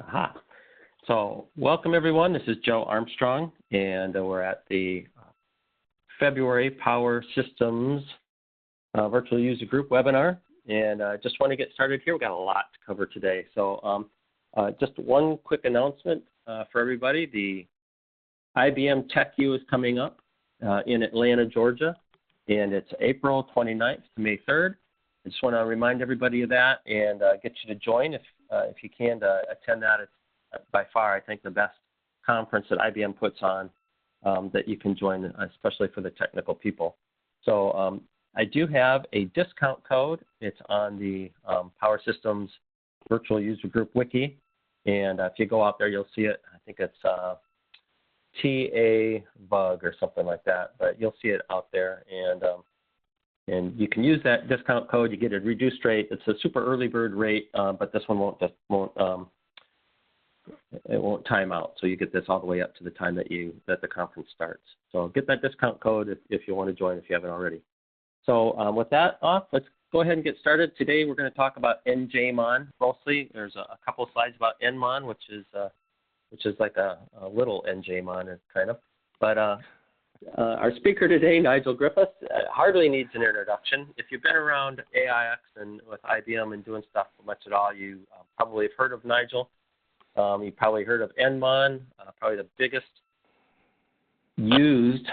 Aha. So welcome everyone. This is Joe Armstrong, and we're at the February Power Systems Virtual User Group webinar. And just want to get started here. We've got a lot to cover today. So just one quick announcement for everybody. The IBM TechU is coming up in Atlanta, Georgia, and it's April 29th to May 3rd. I just want to remind everybody of that and get you to join if you can to attend that. It's by far, I think, the best conference that IBM puts on that you can join, especially for the technical people. So I do have a discount code. It's on the Power Systems Virtual User Group Wiki. And if you go out there, you'll see it. I think it's TA VUG or something like that. But you'll see it out there. And you can use that discount code. You get a reduced rate. It's a super early bird rate, but this one won't time out. So you get this all the way up to the time that the conference starts. So get that discount code if you want to join if you haven't already. So with that off, let's go ahead and get started. Today we're going to talk about njmon mostly. There's a couple of slides about nmon, which is like a little njmon kind of. But our speaker today, Nigel Griffiths, hardly needs an introduction. If you've been around AIX and with IBM and doing stuff much at all, you probably have heard of Nigel. You probably heard of nmon, probably the biggest used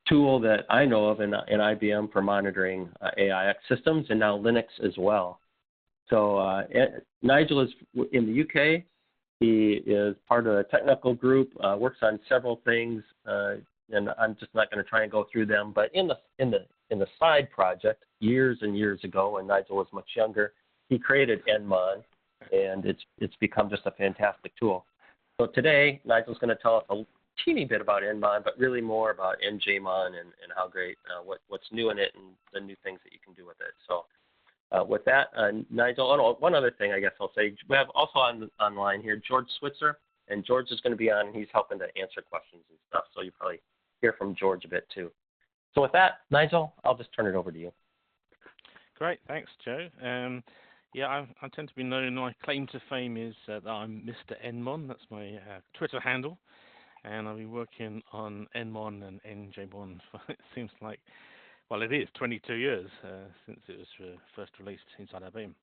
tool that I know of in IBM for monitoring AIX systems, and now Linux as well. So Nigel is in the UK. He is part of a technical group, works on several things, and I'm just not going to try and go through them. But in the side project, years and years ago, when Nigel was much younger, he created nmon, and it's become just a fantastic tool. So today, Nigel's going to tell us a teeny bit about nmon, but really more about njmon and how great, what's new in it and the new things that you can do with it. So with that, Nigel, one other thing I guess I'll say, we have also online here George Switzer, and George is going to be on, and he's helping to answer questions and stuff, so you probably hear from George a bit too. So with that, Nigel, I'll just turn it over to you. Great, thanks, Joe. Yeah, I tend to be known, my claim to fame is that I'm Mr. nmon. That's my Twitter handle. And I've been working on nmon and njmon for, it seems like, well, it is 22 years since it was first released inside IBM.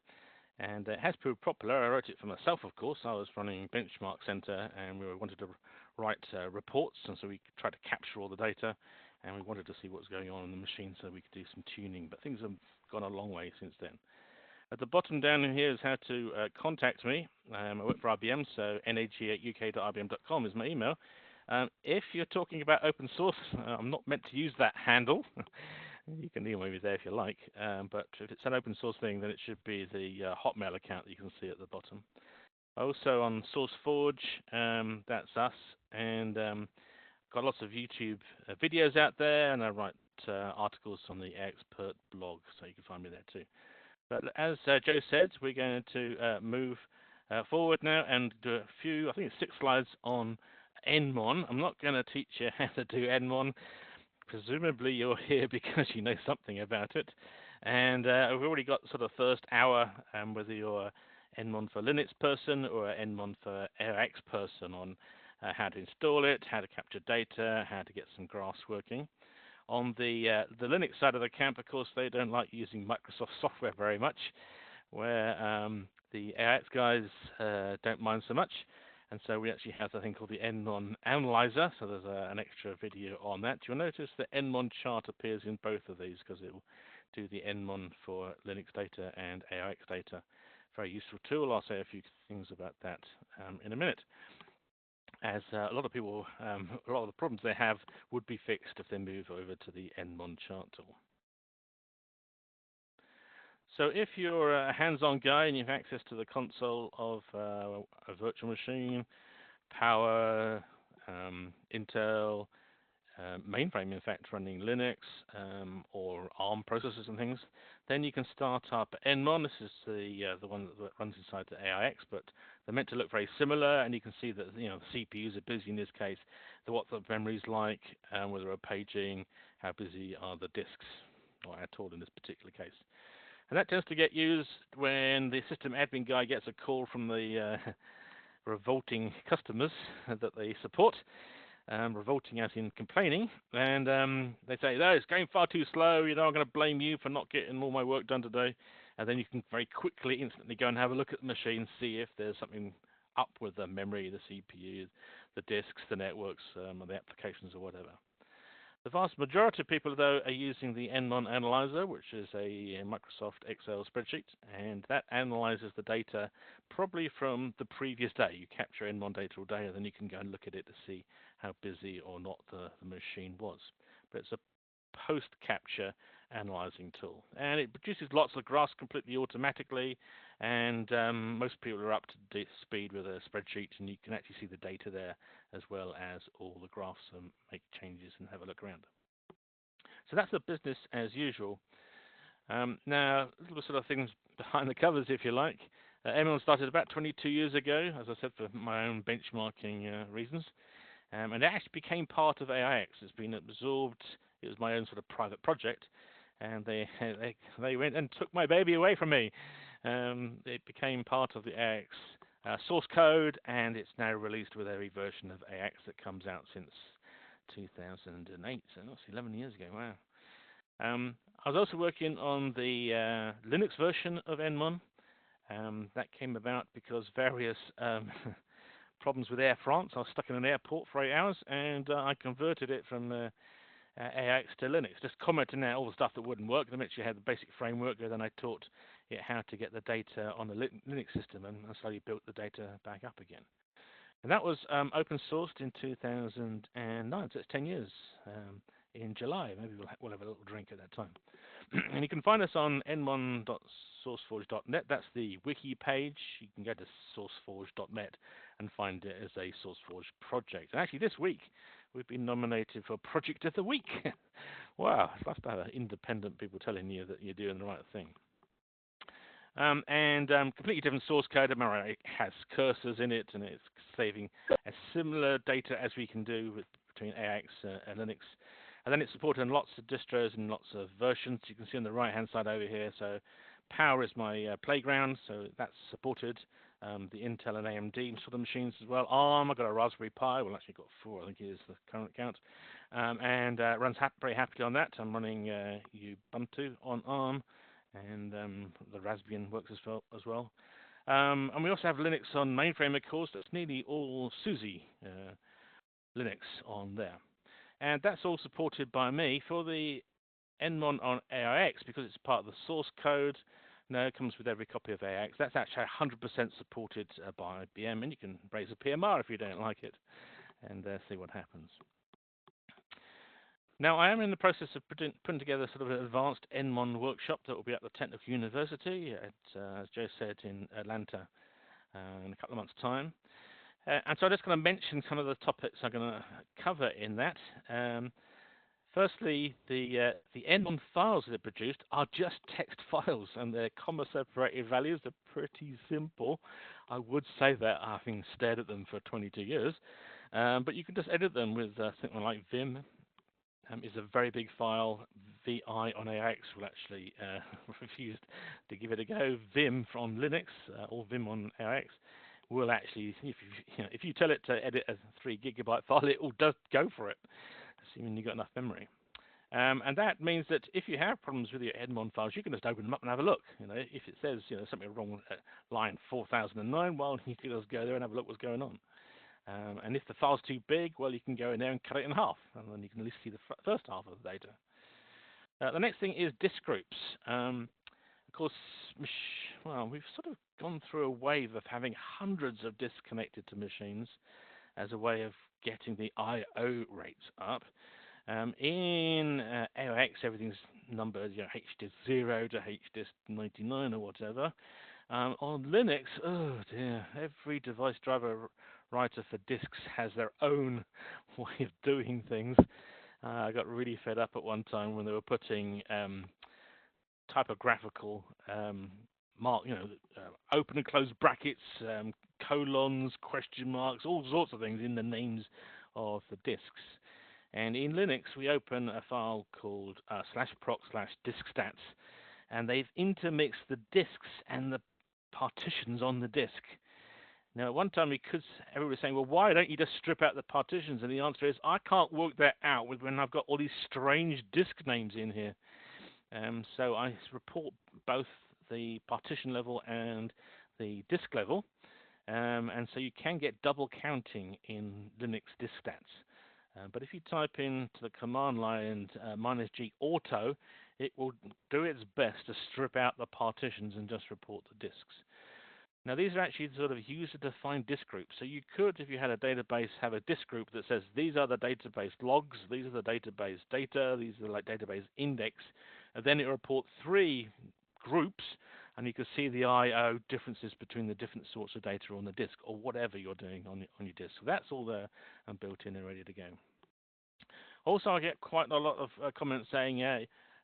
And it has proved popular. I wrote it for myself, of course. I was running Benchmark Center, and we wanted to write reports, and so we tried to capture all the data, and we wanted to see what's going on in the machine so we could do some tuning. But things have gone a long way since then. At the bottom down here is how to contact me. I work for IBM, so nag@uk.ibm.com is my email. If you're talking about open source, I'm not meant to use that handle. You can email me there if you like, but if it's an open source thing, then it should be the Hotmail account that you can see at the bottom. Also on SourceForge, that's us, and got lots of YouTube videos out there, and I write articles on the Expert blog, so you can find me there too. But as Joe said, we're going to move forward now and do a few, I think it's 6 slides on nmon. I'm not going to teach you how to do nmon. Presumably you're here because you know something about it. And we've already got sort of first hour, whether you're nmon for Linux person or nmon for AIX person, on how to install it, how to capture data, how to get some graphs working. On the Linux side of the camp, of course, they don't like using Microsoft software very much, where the AIX guys don't mind so much. And so we actually have a thing called the nmon analyzer, so there's an extra video on that. You'll notice the nmon chart appears in both of these because it will do the nmon for Linux data and AIX data. Very useful tool. I'll say a few things about that in a minute. As a lot of people, a lot of the problems they have would be fixed if they move over to the nmon chart tool. So if you're a hands-on guy and you have access to the console of a virtual machine, Power, Intel, mainframe, in fact, running Linux or ARM processors and things, then you can start up nmon. This is the one that runs inside the AIX, but they're meant to look very similar, and you can see that the CPUs are busy in this case. What the memory's like, whether they're paging, how busy are the disks, or at all in this particular case. And that tends to get used when the system admin guy gets a call from the revolting customers that they support, revolting as in complaining, and they say, no, it's going far too slow, I'm going to blame you for not getting all my work done today. And then you can very quickly, instantly go and have a look at the machine, see if there's something up with the memory, the CPU, the disks, the networks, or the applications or whatever. The vast majority of people, though, are using the nmon analyzer, which is a Microsoft Excel spreadsheet, and that analyzes the data probably from the previous day. You capture nmon data all day, and then you can go and look at it to see how busy or not the machine was. But it's a post-capture analyzing tool, and it produces lots of graphs completely automatically, and most people are up to speed with a spreadsheet, and you can actually see the data there as well as all the graphs and make changes and have a look around. So that's the business as usual. Now, a little sort of things behind the covers, if you like. nmon started about 22 years ago, as I said, for my own benchmarking reasons. And it actually became part of AIX. It's been absorbed. It was my own sort of private project, and they went and took my baby away from me. It became part of the AIX source code, and it's now released with every version of AIX that comes out since 2008. So that's 11 years ago. Wow. I was also working on the Linux version of nmon. That came about because various problems with Air France. I was stuck in an airport for 8 hours, and I converted it from AIX to Linux, just commenting out all the stuff that wouldn't work. Then you had the basic framework, and then I taught it how to get the data on the Linux system, and I slowly built the data back up again. And that was open sourced in 2009, so it's 10 years in July. Maybe we'll have a little drink at that time. And you can find us on nmon.sourceforge.net. That's the wiki page. You can go to sourceforge.net and find it as a SourceForge project. And actually this week, we've been nominated for Project of the Week. Wow, it's nice to have independent people telling you that you're doing the right thing. Completely different source code. It has cursors in it, and it's saving a similar data as we can do between AIX and Linux. And then it's supported in lots of distros and lots of versions. You can see on the right-hand side over here. So Power is my playground, so that's supported. The Intel and AMD sort of machines as well. ARM, I've got a Raspberry Pi. Well, actually got 4, I think is the current count. And runs very happily on that. I'm running Ubuntu on ARM, and the Raspbian works as well. And we also have Linux on mainframe, of course. That's nearly all SUSE Linux on there. And that's all supported by me for the nmon on AIX, because it's part of the source code. No, it comes with every copy of AIX. That's actually 100% supported by IBM, and you can raise a PMR if you don't like it, and see what happens. Now, I am in the process of putting together sort of an advanced nmon workshop that will be at the Technical University, as Joe said, in Atlanta in a couple of months' time. And so I'm just going to mention some of the topics I'm going to cover in that. Firstly, the nmon files that are produced are just text files, and their comma-separated values are pretty simple. I would say that, having stared at them for 22 years. But you can just edit them with something like Vim. Is a very big file. VI on AIX will actually refuse to give it a go. Vim from Linux, or Vim on AIX, will actually, if you tell it to edit a 3 GB file, it will just go for it, assuming you've got enough memory. And that means that if you have problems with your nmon files, you can just open them up and have a look. If it says something wrong at line 4009, well, you can just go there and have a look what's going on. And if the file's too big, well, you can go in there and cut it in half, and then you can at least see the first half of the data. The next thing is disk groups. Of course, well, we've sort of gone through a wave of having hundreds of disks connected to machines as a way of getting the I/O rates up. In AIX, everything's numbered, HDisk 0 to HDisk 99 or whatever. On Linux, oh dear, every device driver writer for disks has their own way of doing things. I got really fed up at one time when they were putting typographical mark, open and close brackets, colons, question marks, all sorts of things in the names of the disks. And in Linux, we open a file called /proc/diskstats, and they've intermixed the disks and the partitions on the disk. Now, at one time, everybody was saying, well, why don't you just strip out the partitions? And the answer is, I can't work that out when I've got all these strange disk names in here. So I report both the partition level and the disk level. And so you can get double counting in Linux disk stats. But if you type into the command line -g auto, it will do its best to strip out the partitions and just report the disks. Now, these are actually sort of user-defined disk groups. So you could, if you had a database, have a disk group that says, these are the database logs, these are the database data, these are like database index, and then it will report 3 groups, and you can see the I/O differences between the different sorts of data on the disk, or whatever you're doing on your disk. So that's all there and built in and ready to go. Also, I get quite a lot of comments saying,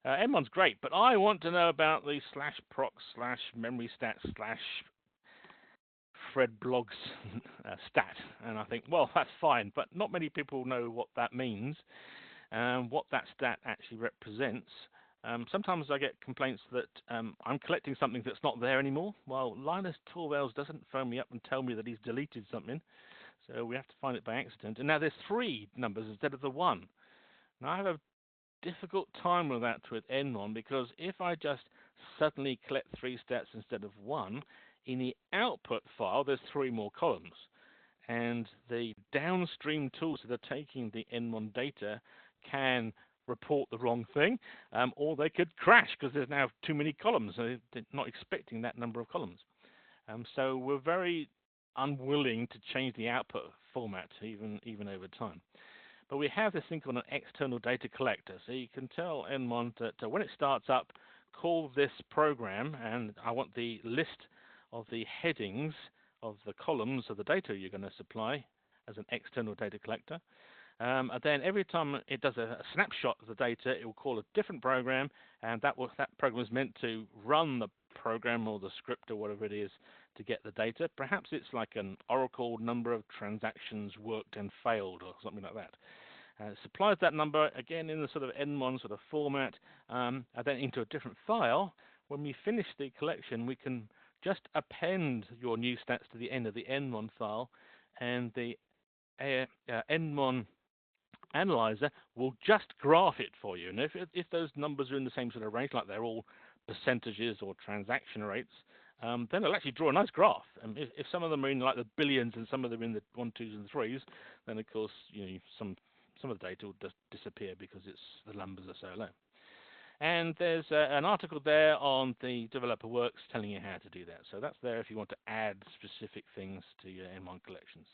nmon's great, but I want to know about the /proc/memory stats/ Fred blogs stat, and I think, well, that's fine, but not many people know what that means and what that stat actually represents. Sometimes I get complaints that I'm collecting something that's not there anymore. Well, Linus Torvalds doesn't phone me up and tell me that he's deleted something, so we have to find it by accident. And now there's 3 numbers instead of the 1. Now I have a difficult time with that with nmon, because if I just suddenly collect 3 stats instead of 1, in the output file, there's 3 more columns. And the downstream tools that are taking the nmon data can report the wrong thing, or they could crash because there's now too many columns. They're not expecting that number of columns. So we're very unwilling to change the output format, even over time. But we have this thing called an external data collector. So you can tell nmon that when it starts up, call this program, and I want the list of the headings of the columns of the data you're going to supply as an external data collector. And then every time it does a snapshot of the data, it will call a different program, and that program is meant to run the program or the script or whatever it is to get the data. Perhaps it's like an Oracle number of transactions worked and failed or something like that. It supplies that number again in the sort of nmon sort of format, and then into a different file. When we finish the collection, we can just append your new stats to the end of the nmon file, and the nmon analyzer will just graph it for you. And if those numbers are in the same sort of range, like they're all percentages or transaction rates, then it'll actually draw a nice graph. And if some of them are in like the billions and some of them are in the 1s, 2s, and 3s, then of course some of the data will just disappear because the numbers are so low. And there's an article there on the developer works telling you how to do that. So that's there if you want to add specific things to your nmon collections.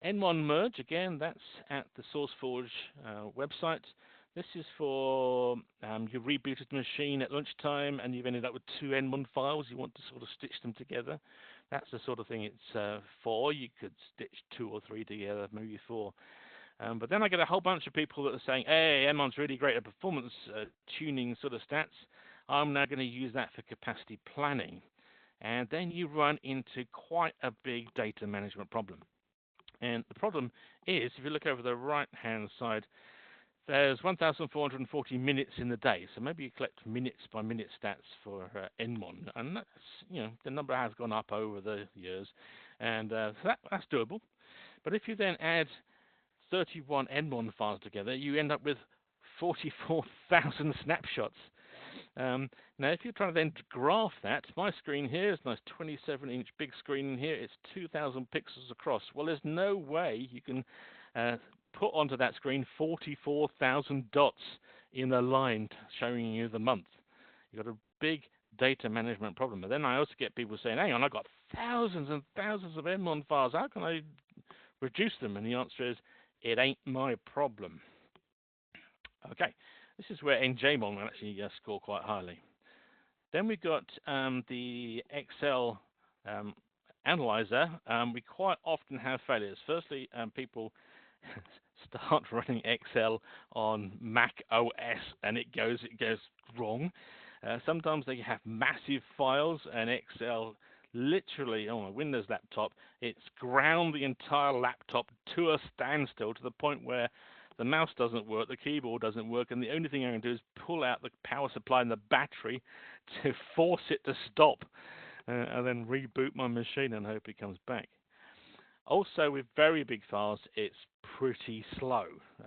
nmon merge, again, that's at the SourceForge website. This is for you rebooted the machine at lunchtime and you've ended up with 2 nmon files. You want to sort of stitch them together. That's the sort of thing it's for. You could stitch 2 or 3 together, maybe 4. But then I get a whole bunch of people that are saying, hey, nmon's really great at performance tuning sort of stats. I'm now going to use that for capacity planning. And then you run into quite a big data management problem. And the problem is, if you look over the right-hand side, there's 1,440 minutes in the day. So maybe you collect minute-by-minute stats for nmon. And that's, the number has gone up over the years. And so that's doable. But if you then add 31 nmon files together, you end up with 44,000 snapshots. Now, if you're trying to then graph that, my screen here is a nice 27-inch big screen in here. It's 2,000 pixels across. Well, there's no way you can put onto that screen 44,000 dots in a line showing you the month. You've got a big data management problem. And then I also get people saying, hang on, I've got thousands and thousands of nmon files. How can I reduce them? And the answer is, it ain't my problem. Okay, this is where njmon will actually score quite highly. Then we've got the Excel analyzer. We quite often have failures. Firstly, people start running Excel on Mac OS and it goes wrong. Sometimes they have massive files and Excel literally on a Windows laptop, it's ground the entire laptop to a standstill to the point where the mouse doesn't work, the keyboard doesn't work, and the only thing I can do is pull out the power supply and the battery to force it to stop, and then reboot my machine and hope it comes back. Also, with very big files, it's pretty slow.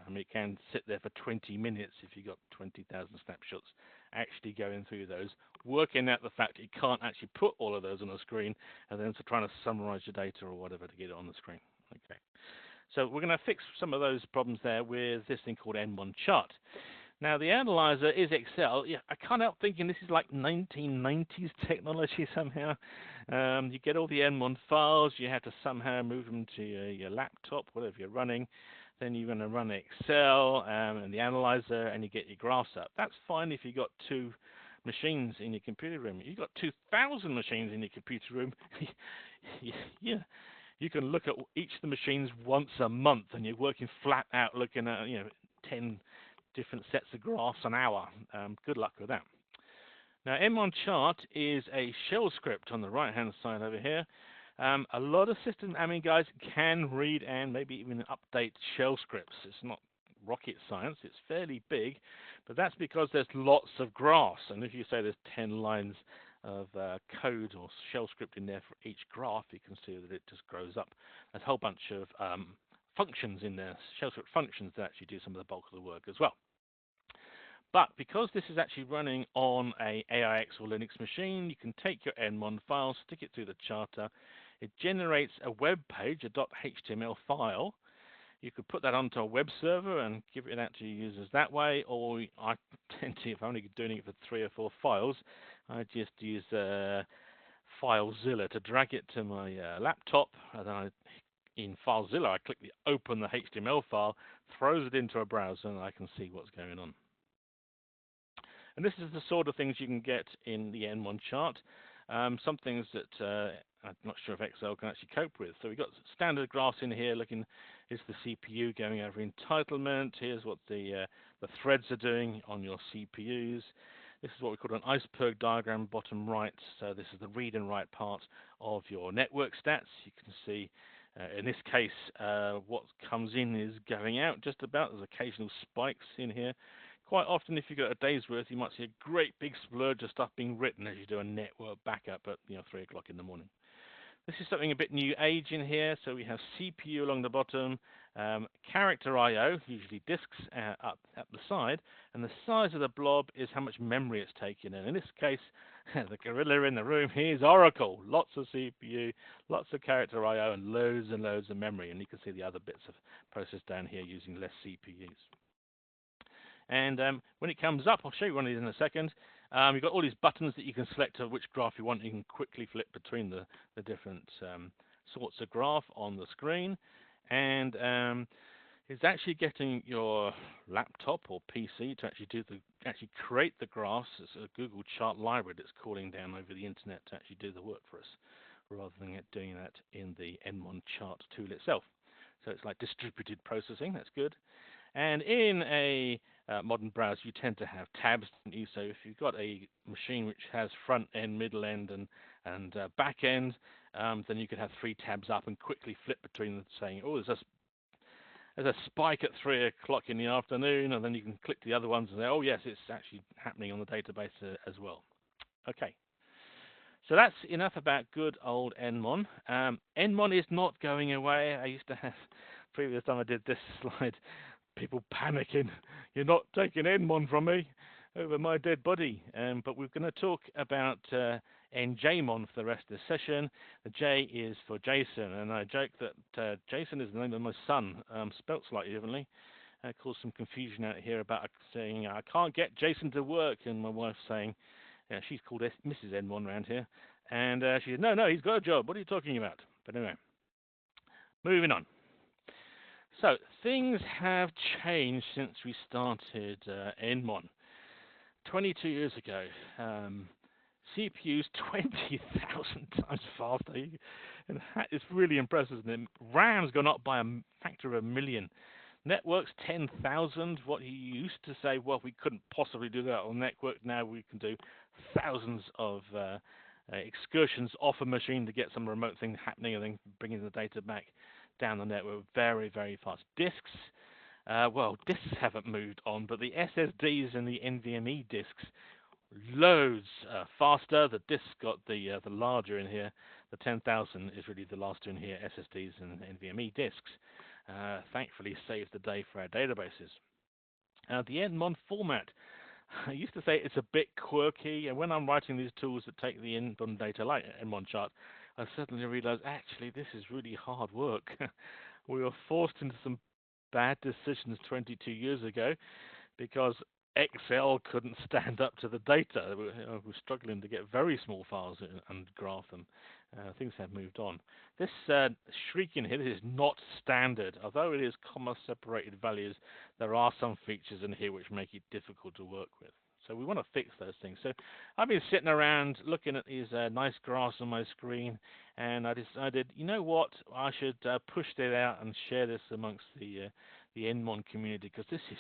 It can sit there for 20 minutes if you've got 20,000 snapshots, actually going through those, working out the fact you can't actually put all of those on the screen, and then trying to summarize your data or whatever to get it on the screen. Okay. So we're going to fix some of those problems there with this thing called nmon chart. Now, the analyzer is Excel. Yeah, I can't help thinking this is like 1990s technology somehow. You get all the nmon files, you have to somehow move them to your laptop, whatever you're running. Then you're going to run Excel and the analyzer, and you get your graphs up. That's fine if you've got 2 machines in your computer room. You've got 2,000 machines in your computer room. Yeah. You can look at each of the machines once a month, and you're working flat out looking at 10 different sets of graphs an hour. Good luck with that. Now, nmon chart is a shell script on the right-hand side over here. A lot of system admin guys can read and maybe even update shell scripts. It's not rocket science. It's fairly big, but that's because there's lots of graphs. And if you say there's 10 lines of code or shell script in there for each graph, you can see that it just grows up. There's a whole bunch of functions in there, shell script functions that actually do some of the bulk of the work as well. But because this is actually running on a AIX or Linux machine, you can take your nmon file, stick it through the charter. It generates a web page, a .html file. You could put that onto a web server and give it out to your users that way, or I tend to, if I'm only doing it for 3 or 4 files, I just use FileZilla to drag it to my laptop, and then in FileZilla I click the open the HTML file, throws it into a browser, and I can see what's going on. And this is the sort of things you can get in the nmon chart. Some things that I'm not sure if Excel can actually cope with. So we've got standard graphs in here. Looking, is the CPU going over entitlement? Here's what the threads are doing on your CPUs. This is what we call an iceberg diagram, bottom right. So this is the read and write part of your network stats. You can see, in this case, what comes in is going out just about. There's occasional spikes in here. Quite often, if you've got a day's worth, you might see a great big splurge of stuff being written as you do a network backup at 3 o'clock in the morning. This is something a bit new age in here. So we have CPU along the bottom, character I/O, usually disks up at the side, and the size of the blob is how much memory it's taking in. In this case, the gorilla in the room, here's Oracle. Lots of CPU, lots of character I/O, and loads of memory. And you can see the other bits of process down here using less CPUs. And when it comes up, I'll show you one of these in a second. You've got all these buttons that you can select to which graph you want. You can quickly flip between the different sorts of graph on the screen. And it's actually getting your laptop or PC to actually create the graphs. It's a Google chart library that's calling down over the internet to actually do the work for us, rather than doing that in the nmon chart tool itself. So it's like distributed processing. That's good. And in a modern browser, you tend to have tabs, don't you? So if you've got a machine which has front end, middle end, and back end, then you could have 3 tabs up and quickly flip between them, saying, oh, there's a spike at 3 o'clock in the afternoon, and then you can click the other ones and say, oh, yes, it's actually happening on the database as well. Okay. So that's enough about good old nmon. Nmon is not going away. I used to have, previous time I did this slide, people panicking. You're not taking nmon from me over my dead body. But we're going to talk about njmon for the rest of the session. The J is for Jason, and I joke that Jason is the name of my son, spelt slightly differently. Caused some confusion out here about saying I can't get Jason to work, and my wife saying she's called Mrs. Nmon around here, and she said, no, he's got a job. What are you talking about? But anyway, moving on. So things have changed since we started nmon. 22 years ago, CPUs 20,000 times faster, and that is really impressive. And RAM's gone up by a factor of 1 million. Networks 10,000. What he used to say, well, we couldn't possibly do that on network. Now we can do thousands of excursions off a machine to get some remote thing happening, and then bringing the data back down the network very, very fast. Disks, Well, disks haven't moved on, but the SSDs and the NVMe disks, loads faster. The disks got the larger in here. The 10,000 is really the last two in here, SSDs and NVMe disks. Thankfully saved the day for our databases. The nmon format, I used to say it's a bit quirky, and when I'm writing these tools that take the nmon data like nmon chart, I suddenly realized actually this is really hard work. We were forced into some bad decisions 22 years ago because Excel couldn't stand up to the data. We're struggling to get very small files and graph them. Things have moved on. This shriek in here, this is not standard. Although it is comma-separated values, there are some features in here which make it difficult to work with. So we want to fix those things. So I've been sitting around looking at these nice graphs on my screen, and I decided, you know what, I should push that out and share this amongst the nmon community, because this is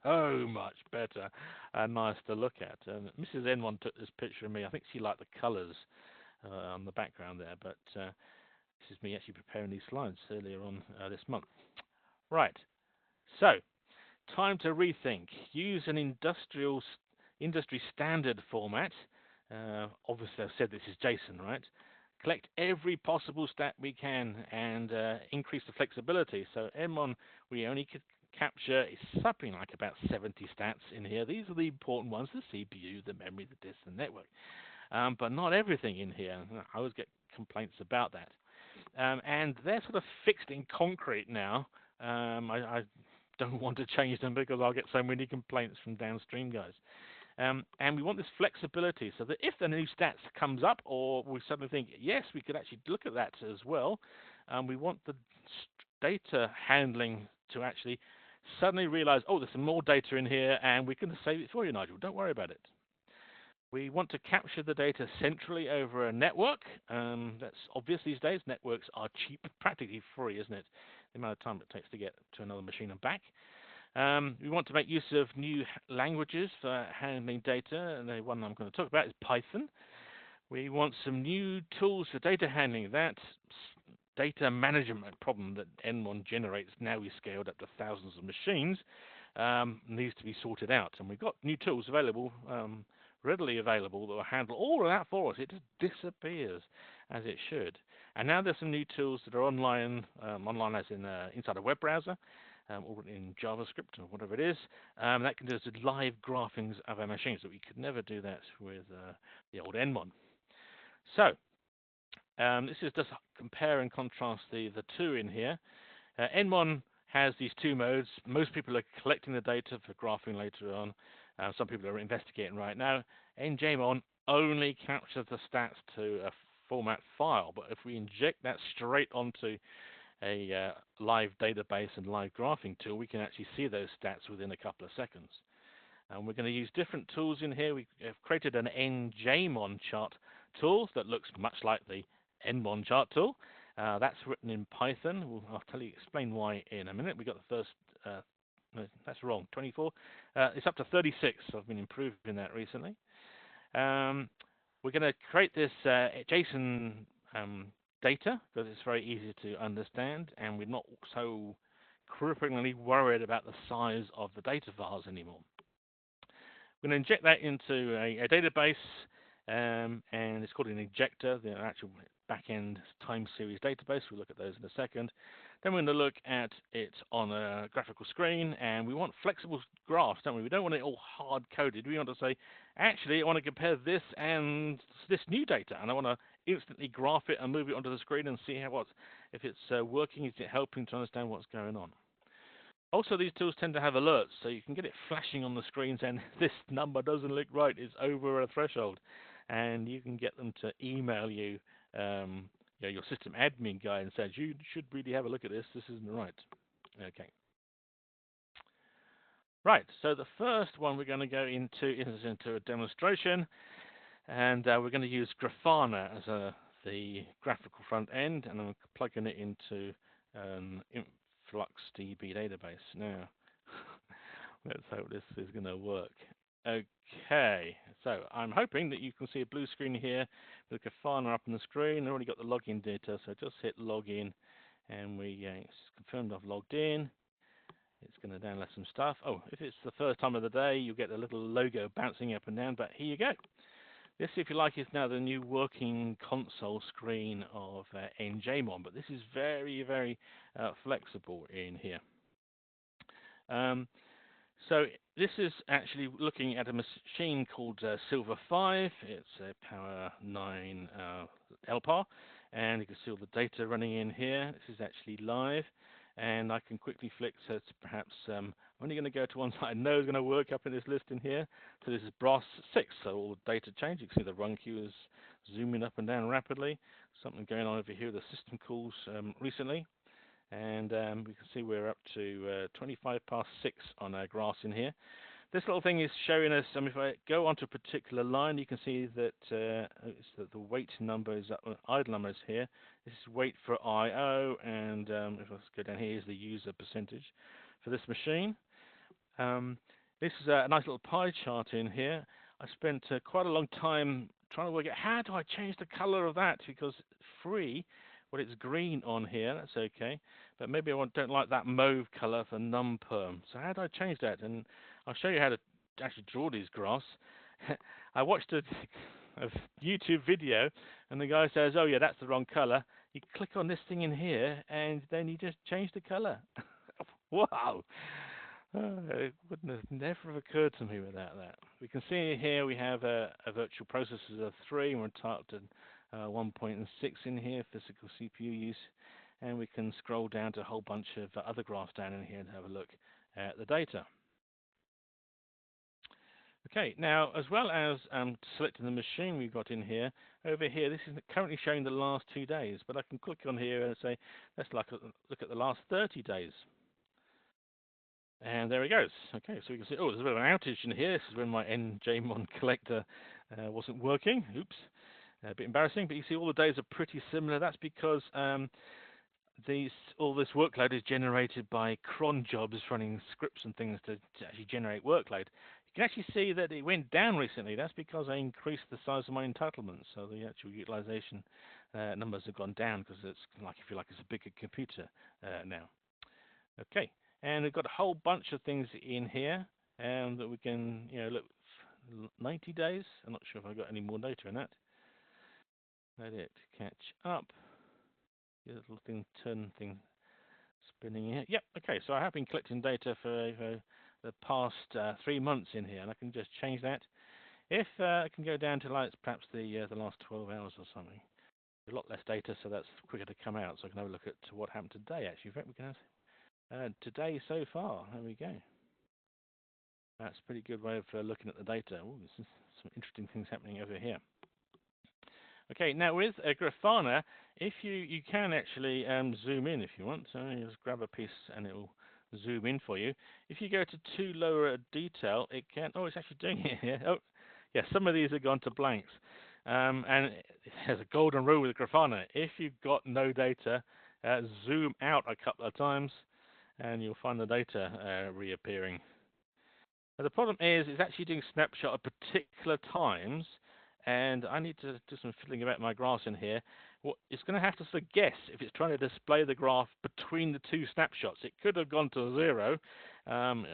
so much better and nice to look at. And Mrs. Nmon took this picture of me. I think she liked the colours on the background there, but this is me actually preparing these slides earlier on this month. Right, so time to rethink. Use an industry standard format. Obviously, I've said this is JSON, right? Collect every possible stat we can and increase the flexibility. So nmon, we only could capture something like about 70 stats in here. These are the important ones: the CPU, the memory, the disk, the network. But not everything in here. I always get complaints about that. And they're sort of fixed in concrete now. I don't want to change them because I'll get so many complaints from downstream guys. And we want this flexibility so that if the new stats comes up, or we suddenly think, yes, we could actually look at that as well, we want the data handling to actually suddenly realize, oh, there's some more data in here, and we can save it for you, Nigel. Don't worry about it. We want to capture the data centrally over a network. That's obvious these days. Networks are cheap, practically free, isn't it? The amount of time it takes to get to another machine and back. We want to make use of new languages for handling data, and the one I'm going to talk about is Python. We want some new tools for data handling. That data management problem that nmon generates, now we scaled up to thousands of machines, needs to be sorted out. And we've got new tools available, readily available, that will handle all of that for us. It just disappears as it should. And now there's some new tools that are online, online as in inside a web browser, or in JavaScript or whatever it is, that can do live graphings of our machines. So we could never do that with the old nmon. So this is just compare and contrast the two in here. nmon has these two modes. Most people are collecting the data for graphing later on. Some people are investigating right now. njmon only captures the stats to a format file, but if we inject that straight onto a live database and live graphing tool, we can actually see those stats within a couple of seconds. And we're going to use different tools in here. We have created an njmon chart tool that looks much like the nmon chart tool. That's written in Python. I'll explain why in a minute. We got the first, no, that's wrong, 24. It's up to 36. I've been improving that recently. We're going to create this JSON data because it's very easy to understand, and we're not so cripplingly worried about the size of the data files anymore. We're going to inject that into a database, and it's called an injector, the actual back-end time series database. We'll look at those in a second. Then we're going to look at it on a graphical screen, and we want flexible graphs, don't we? We don't want it all hard-coded. We want to say, actually, I want to compare this and this new data, and I want to instantly graph it and move it onto the screen and see if it's working, is it helping to understand what's going on. Also, these tools tend to have alerts, so you can get it flashing on the screen saying, this number doesn't look right, it's over a threshold. And you can get them to email you, your system admin guy, and says, you should really have a look at this, this isn't right. Okay. Right, so the first one we're going to go into is into a demonstration, and we're going to use GraphHonor as the graphical front end, and I'm plugging it into an InfluxDB database. Now, let's hope this is going to work. Okay, so I'm hoping that you can see a blue screen here with GraphHonor up on the screen. I've already got the login data, so just hit login, and we confirmed I've logged in. It's going to download some stuff. Oh, if it's the first time of the day, you'll get a little logo bouncing up and down, but here you go. This, if you like, is now the new working console screen of njmon, but this is very, very flexible in here. So this is actually looking at a machine called Silver 5. It's a Power 9 LPAR, and you can see all the data running in here. This is actually live, and I can quickly flick so it's perhaps I'm only going to go to one that I know is going to work up in this list in here. So this is BROS 6, so all the data change. You can see the run queue is zooming up and down rapidly. Something going on over here with the system calls recently. And we can see we're up to 25 past 6 on our graphs in here. This little thing is showing us, if I go onto a particular line, you can see that the weight number is up, idle number is here. This is weight for I/O, and if I go down here, is the user percentage for this machine. This is a nice little pie chart in here. I spent quite a long time trying to work out how do I change the color of that, because free, well, it's green on here, that's okay, but maybe I don't like that mauve color for numperm. So how do I change that? And I'll show you how to actually draw these graphs. I watched a YouTube video, and the guy says, oh yeah, that's the wrong color. You click on this thing in here, and then you just change the color. Wow! It wouldn't have never occurred to me without that. We can see here we have a virtual processor of 3, and we're entitled to 1.6 in here, physical CPU use, and we can scroll down to a whole bunch of other graphs down in here and have a look at the data. Okay, now as well as selecting the machine we've got in here, over here this is currently showing the last 2 days, but I can click on here and say, let's look at the last 30 days. And there it goes. Okay, so we can see, oh, there's a bit of an outage in here. This is when my njmon collector wasn't working. Oops. A bit embarrassing, but you see all the days are pretty similar. That's because all this workload is generated by cron jobs running scripts and things to actually generate workload. You can actually see that it went down recently. That's because I increased the size of my entitlements, so the actual utilization numbers have gone down because it's like, if you like, it's a bigger computer now. Okay, and we've got a whole bunch of things in here that we can, look, 90 days. I'm not sure if I've got any more data in that. Let it catch up. The little thing, turn thing spinning here. Yep, okay, so I have been collecting data for the past 3 months in here, and I can just change that. If I can go down to like perhaps the last 12 hours or something. A lot less data, so that's quicker to come out, so I can have a look at what happened today, actually. In fact, we can have today so far. There we go. That's a pretty good way of looking at the data. Ooh, there's some interesting things happening over here. Okay, now with GraphHonor, if you can actually zoom in if you want. So you just grab a piece and it will zoom in for you. If you go to too lower a detail, it can. Oh, it's actually doing it here. Oh, yeah, some of these have gone to blanks. And there's a golden rule with GraphHonor. If you've got no data, zoom out a couple of times, and you'll find the data reappearing. Now, the problem is it's actually doing snapshot at particular times. And I need to do some fiddling about my graphs in here. Well, it's going to have to sort of guess if it's trying to display the graph between the 2 snapshots. It could have gone to 0,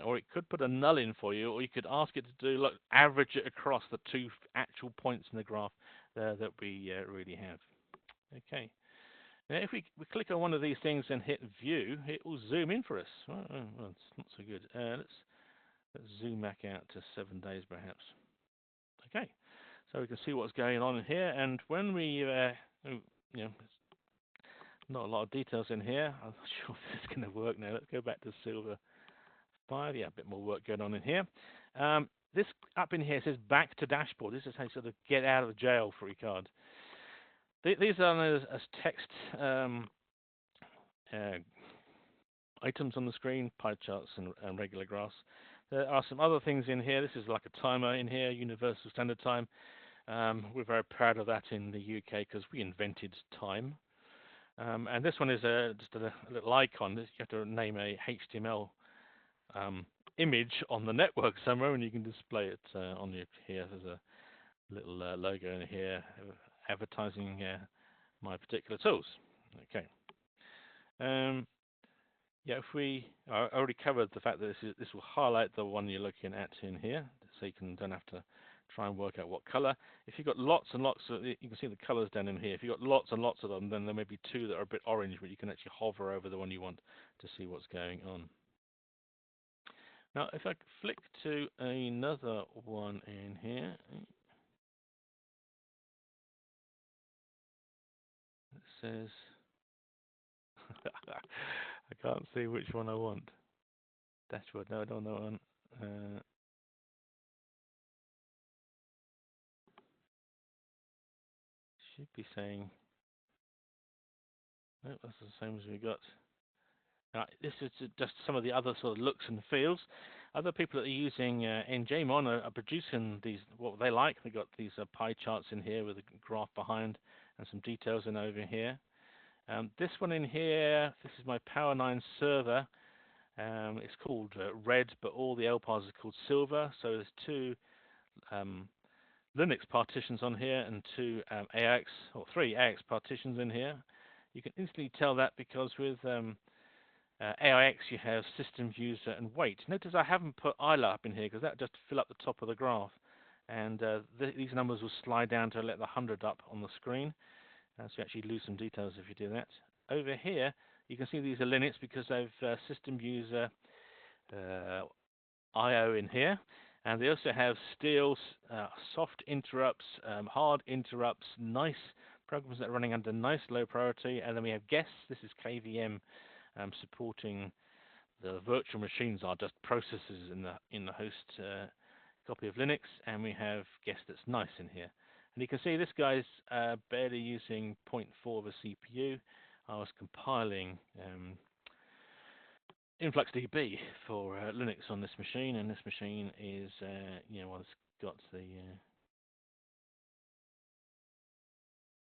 or it could put a null in for you, or you could ask it to do, look, average it across the 2 actual points in the graph that we really have. Okay. Now, if we click on one of these things and hit view, it will zoom in for us. Well, it's not so good. Let's zoom back out to 7 days, perhaps. Okay. So we can see what's going on in here, and when we, not a lot of details in here. I'm not sure if this is going to work now. Let's go back to Silver 5. Yeah, a bit more work going on in here. This up in here says back to dashboard. This is how you sort of get out of jail free card. These are known as text items on the screen, pie charts and regular graphs. There are some other things in here. This is like a timer in here, Universal Standard Time. We're very proud of that in the UK because we invented time. And this one is just a little icon. You have to name a HTML image on the network somewhere, and you can display it on your here. There's a little logo in here advertising my particular tools. Okay. Yeah, I already covered the fact that this will highlight the one you're looking at in here, so you don't have to try and work out what color. If you've got lots and lots of, you can see the colors down in here. If you've got lots and lots of them, then there may be two that are a bit orange, but you can actually hover over the one you want to see what's going on. Now, if I flick to another one in here, it says, I can't see which one I want. Dashboard, no, I don't know one. Should be saying, no, that's the same as we got. This is just some of the other sort of looks and feels. Other people that are using njmon are producing these, what they like. They've got these pie charts in here with a graph behind and some details in over here. This one in here, this is my Power 9 server. It's called red, but all the LPARs are called silver. So there's two Linux partitions on here and two AX, or three AX partitions in here. You can instantly tell that because with AIX you have system, user, and weight. Notice I haven't put ILA up in here because that just fill up the top of the graph. And these numbers will slide down to let the 100 up on the screen. So you actually lose some details if you do that. Over here, you can see these are Linux because they've system, user, IO in here. And they also have steals, soft interrupts, hard interrupts, nice programs that are running under nice low priority. And then we have guests. This is KVM supporting the virtual machines are just processes in the host copy of Linux. And we have guest that's nice in here. And you can see this guy's barely using 0.4 of a CPU. I was compiling InfluxDB for Linux on this machine, and this machine is, well, it's got the,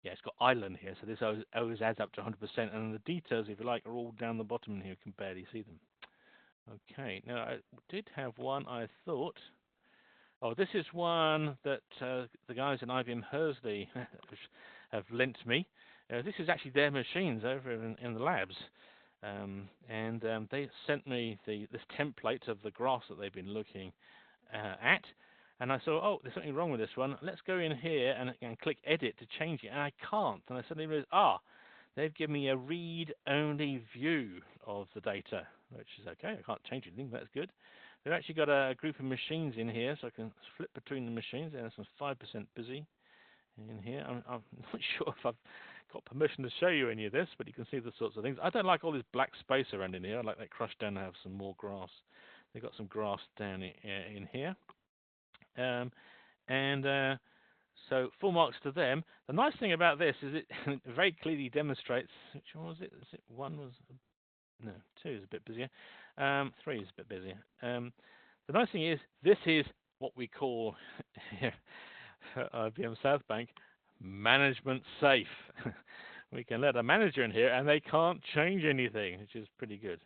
it's got island here, so this always adds up to 100%, and the details, if you like, are all down the bottom here. You can barely see them. Okay, now I did have one, I thought. Oh, this is one that the guys in IBM Hersley have lent me. This is actually their machines over in the labs. And they sent me this template of the graphs that they've been looking at. And I thought, oh, there's something wrong with this one. Let's go in here and click edit to change it. And I can't. And I suddenly realized, they've given me a read-only view of the data, which is okay. I can't change anything. That's good. They've actually got a group of machines in here, so I can flip between the machines. There's some 5% busy in here. I'm not sure if I've got permission to show you any of this, but you can see the sorts of things. I don't like all this black space around in here. I like that crushed down to have some more grass. They've got some grass down in here. So full marks to them. The nice thing about this is it very clearly demonstrates, which one was it? Is it one was, no, 2 is a bit busier. 3 is a bit busier. The nice thing is this is what we call here IBM South Bank management safe. We can let a manager in here and they can't change anything, which is pretty good.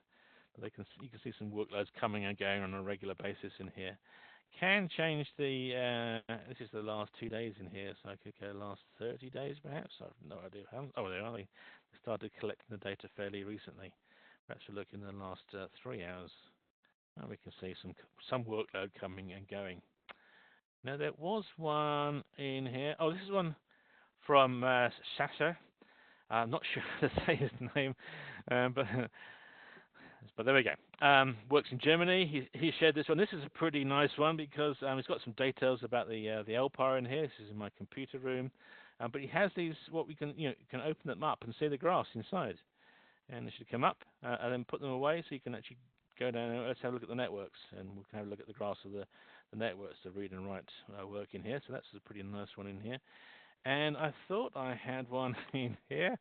But you can see some workloads coming and going on a regular basis in here. Can change the, this is the last 2 days in here, so I could go last 30 days perhaps. I have no idea how. Oh, there are. They started collecting the data fairly recently. Perhaps we'll look in the last 3 hours. And we can see some workload coming and going. Now there was one in here. Oh, this is one from Sasha. I'm not sure how to say his name, but there we go. Works in Germany. He shared this one. This is a pretty nice one because he's got some details about the LPAR in here. This is in my computer room, but he has these what we can can open them up and see the graphs inside, and they should come up and then put them away so you can actually go down and let's have a look at the networks, and we can have a look at the graphs of the networks, the read and write work in here. So that's a pretty nice one in here. And I thought I had one in here,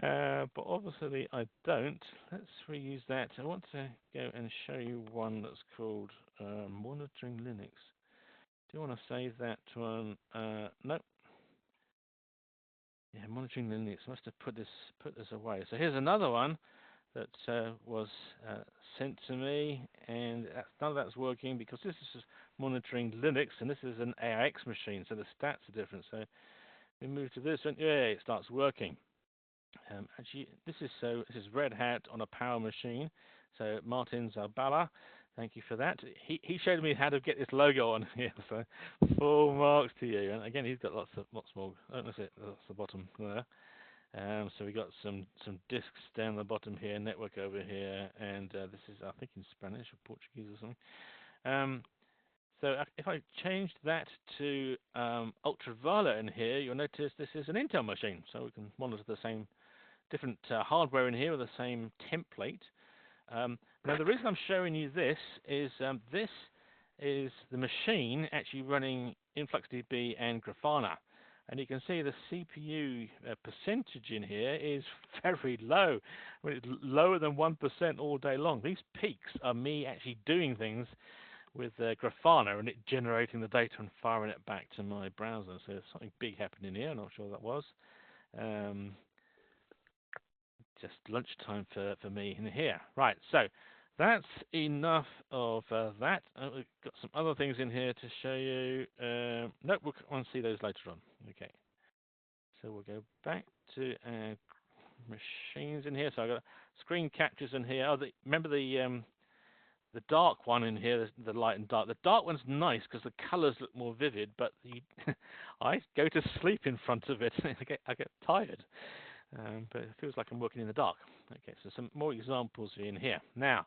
but obviously I don't. Let's reuse that. I want to go and show you one that's called Monitoring Linux. Do you want to save that one? No. Yeah, Monitoring Linux. I must have put this away. So here's another one that was sent to me, and none of that's working because this is monitoring Linux, and this is an AIX machine, so the stats are different. So we move to this one, yeah, it starts working. Actually, this is Red Hat on a Power machine. So Martin Zabala, thank you for that. He showed me how to get this logo on here. So full marks to you. And again, he's got lots more. Oh, that's it. That's the bottom there. So we got some disks down the bottom here, network over here, and this is, I think, in Spanish or Portuguese or something. So if I changed that to ultraviolet in here, you'll notice this is an Intel machine. So we can monitor the same different hardware in here with the same template. Now the reason I'm showing you this is the machine actually running InfluxDB and GraphHonor. And you can see the CPU percentage in here is very low. I mean, it's lower than 1% all day long. These peaks are me actually doing things with GraphHonor and it generating the data and firing it back to my browser. So there's something big happening here. I'm not sure what that was. Just lunchtime for me in here. Right, so that's enough of that. We've got some other things in here to show you. No, we'll see those later on. Okay, so we'll go back to machines in here. So I've got screen captures in here. Oh, remember the dark one in here, the light and dark. The dark one's nice because the colours look more vivid, but I go to sleep in front of it. I get tired. But it feels like I'm working in the dark. Okay, so some more examples in here. Now,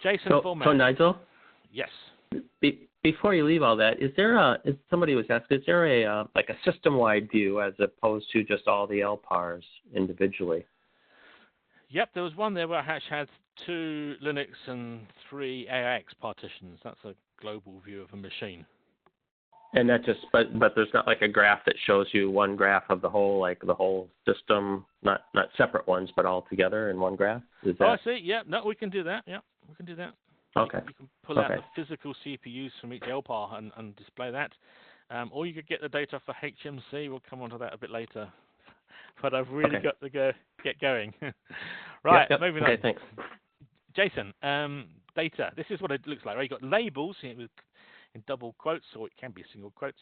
JSON format. So Nigel? Yes. Before you leave all that, is there somebody was asked, is there a like a system-wide view as opposed to just all the LPARs individually? Yep, there was one there where I had 2 Linux and 3 AIX partitions. That's a global view of a machine. And that just, but there's not like a graph that shows you one graph of the whole, like the whole system, not separate ones, but all together in one graph? Is that... Oh, I see. Yeah, no, we can do that. Yeah, we can do that. Okay. You can pull out the physical CPUs from each LPAR and display that. Or you could get the data for HMC. We'll come on to that a bit later. But I've really got to get going. Right, moving on. Okay, thanks. JSON, data. This is what it looks like. Right? You've got labels in double quotes, or it can be single quotes.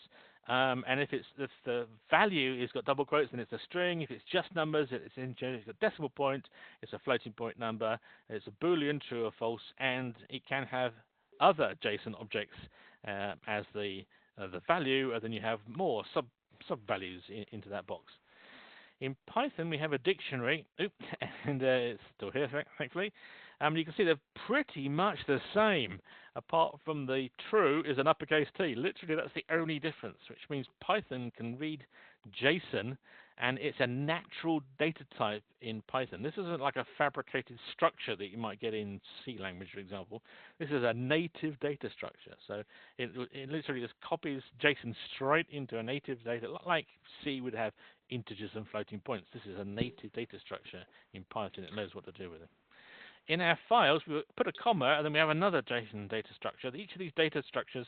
And if the value is got double quotes, then it's a string. If it's just numbers, it's integer. It's a decimal point. It's a floating point number. It's a Boolean, true or false, and it can have other JSON objects as the value, and then you have more sub values into that box. In Python, we have a dictionary, and it's still here, thankfully. You can see they're pretty much the same, apart from the true is an uppercase T. Literally, that's the only difference, which means Python can read JSON, and it's a natural data type in Python. This isn't like a fabricated structure that you might get in C language, for example. This is a native data structure. So it literally just copies JSON straight into a native data, like C would have integers and floating points. This is a native data structure in Python. It knows what to do with it. In our files, we put a comma, and then we have another JSON data structure. Each of these data structures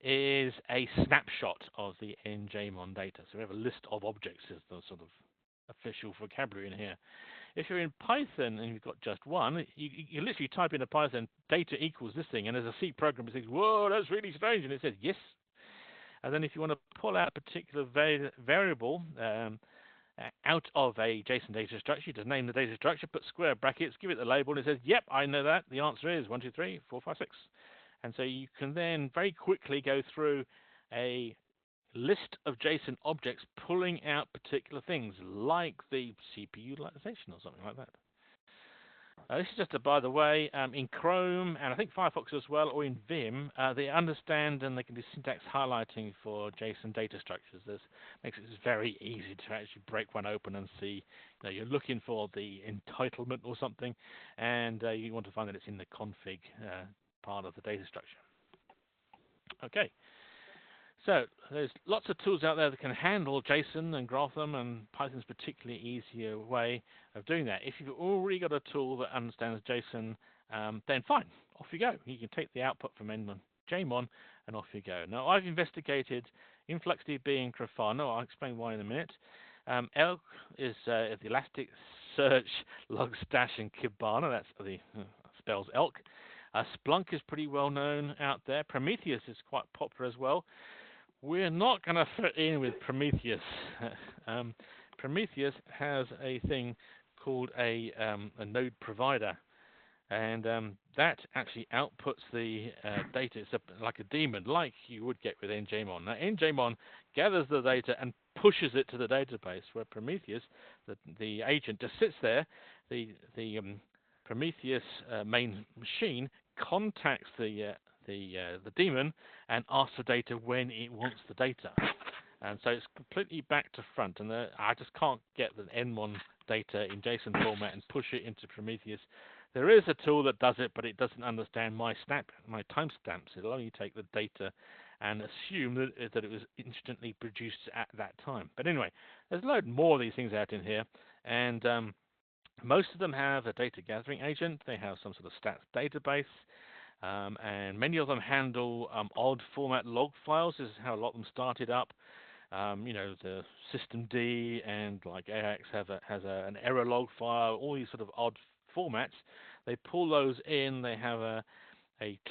is a snapshot of the njmon data. So we have a list of objects as the sort of official vocabulary in here. If you're in Python and you've got just one, you literally type into Python, data equals this thing, and there's a C program that says, whoa, that's really strange, and it says, yes. And then if you want to pull out a particular variable, out of a JSON data structure, you just name the data structure, put square brackets, give it the label, and it says, yep, I know that. The answer is 1, 2, 3, 4, 5, 6. And so you can then very quickly go through a list of JSON objects, pulling out particular things, like the CPU utilization or something like that. This is just a by the way, in Chrome, and I think Firefox as well, or in Vim, they understand and they can do syntax highlighting for JSON data structures. This makes it very easy to actually break one open and see, you're looking for the entitlement or something, and you want to find that it's in the config part of the data structure. Okay. So there's lots of tools out there that can handle JSON and graph them, and Python's a particularly easier way of doing that. If you've already got a tool that understands JSON, then fine, off you go. You can take the output from njmon and off you go. Now, I've investigated InfluxDB and GraphHonor. I'll explain why in a minute. Elk is the Elasticsearch, Logstash, and Kibana. That's the spells Elk. Splunk is pretty well known out there. Prometheus is quite popular as well. We're not going to fit in with Prometheus. Prometheus has a thing called a node provider, and that actually outputs the data. It's like a daemon, like you would get with njmon. Now, njmon gathers the data and pushes it to the database, where Prometheus, the agent, just sits there. The Prometheus main machine contacts the daemon and asks for data when it wants the data. And so it's completely back to front, and I just can't get the nmon data in JSON format and push it into Prometheus. There is a tool that does it, but it doesn't understand my timestamps. It'll only take the data and assume that it was instantly produced at that time. But anyway, there's a load more of these things out in here, and most of them have a data gathering agent. They have some sort of stats database, and many of them handle odd format log files. This is how a lot of them started up. The systemd and like AX has an error log file, all these sort of odd formats. They pull those in. They have a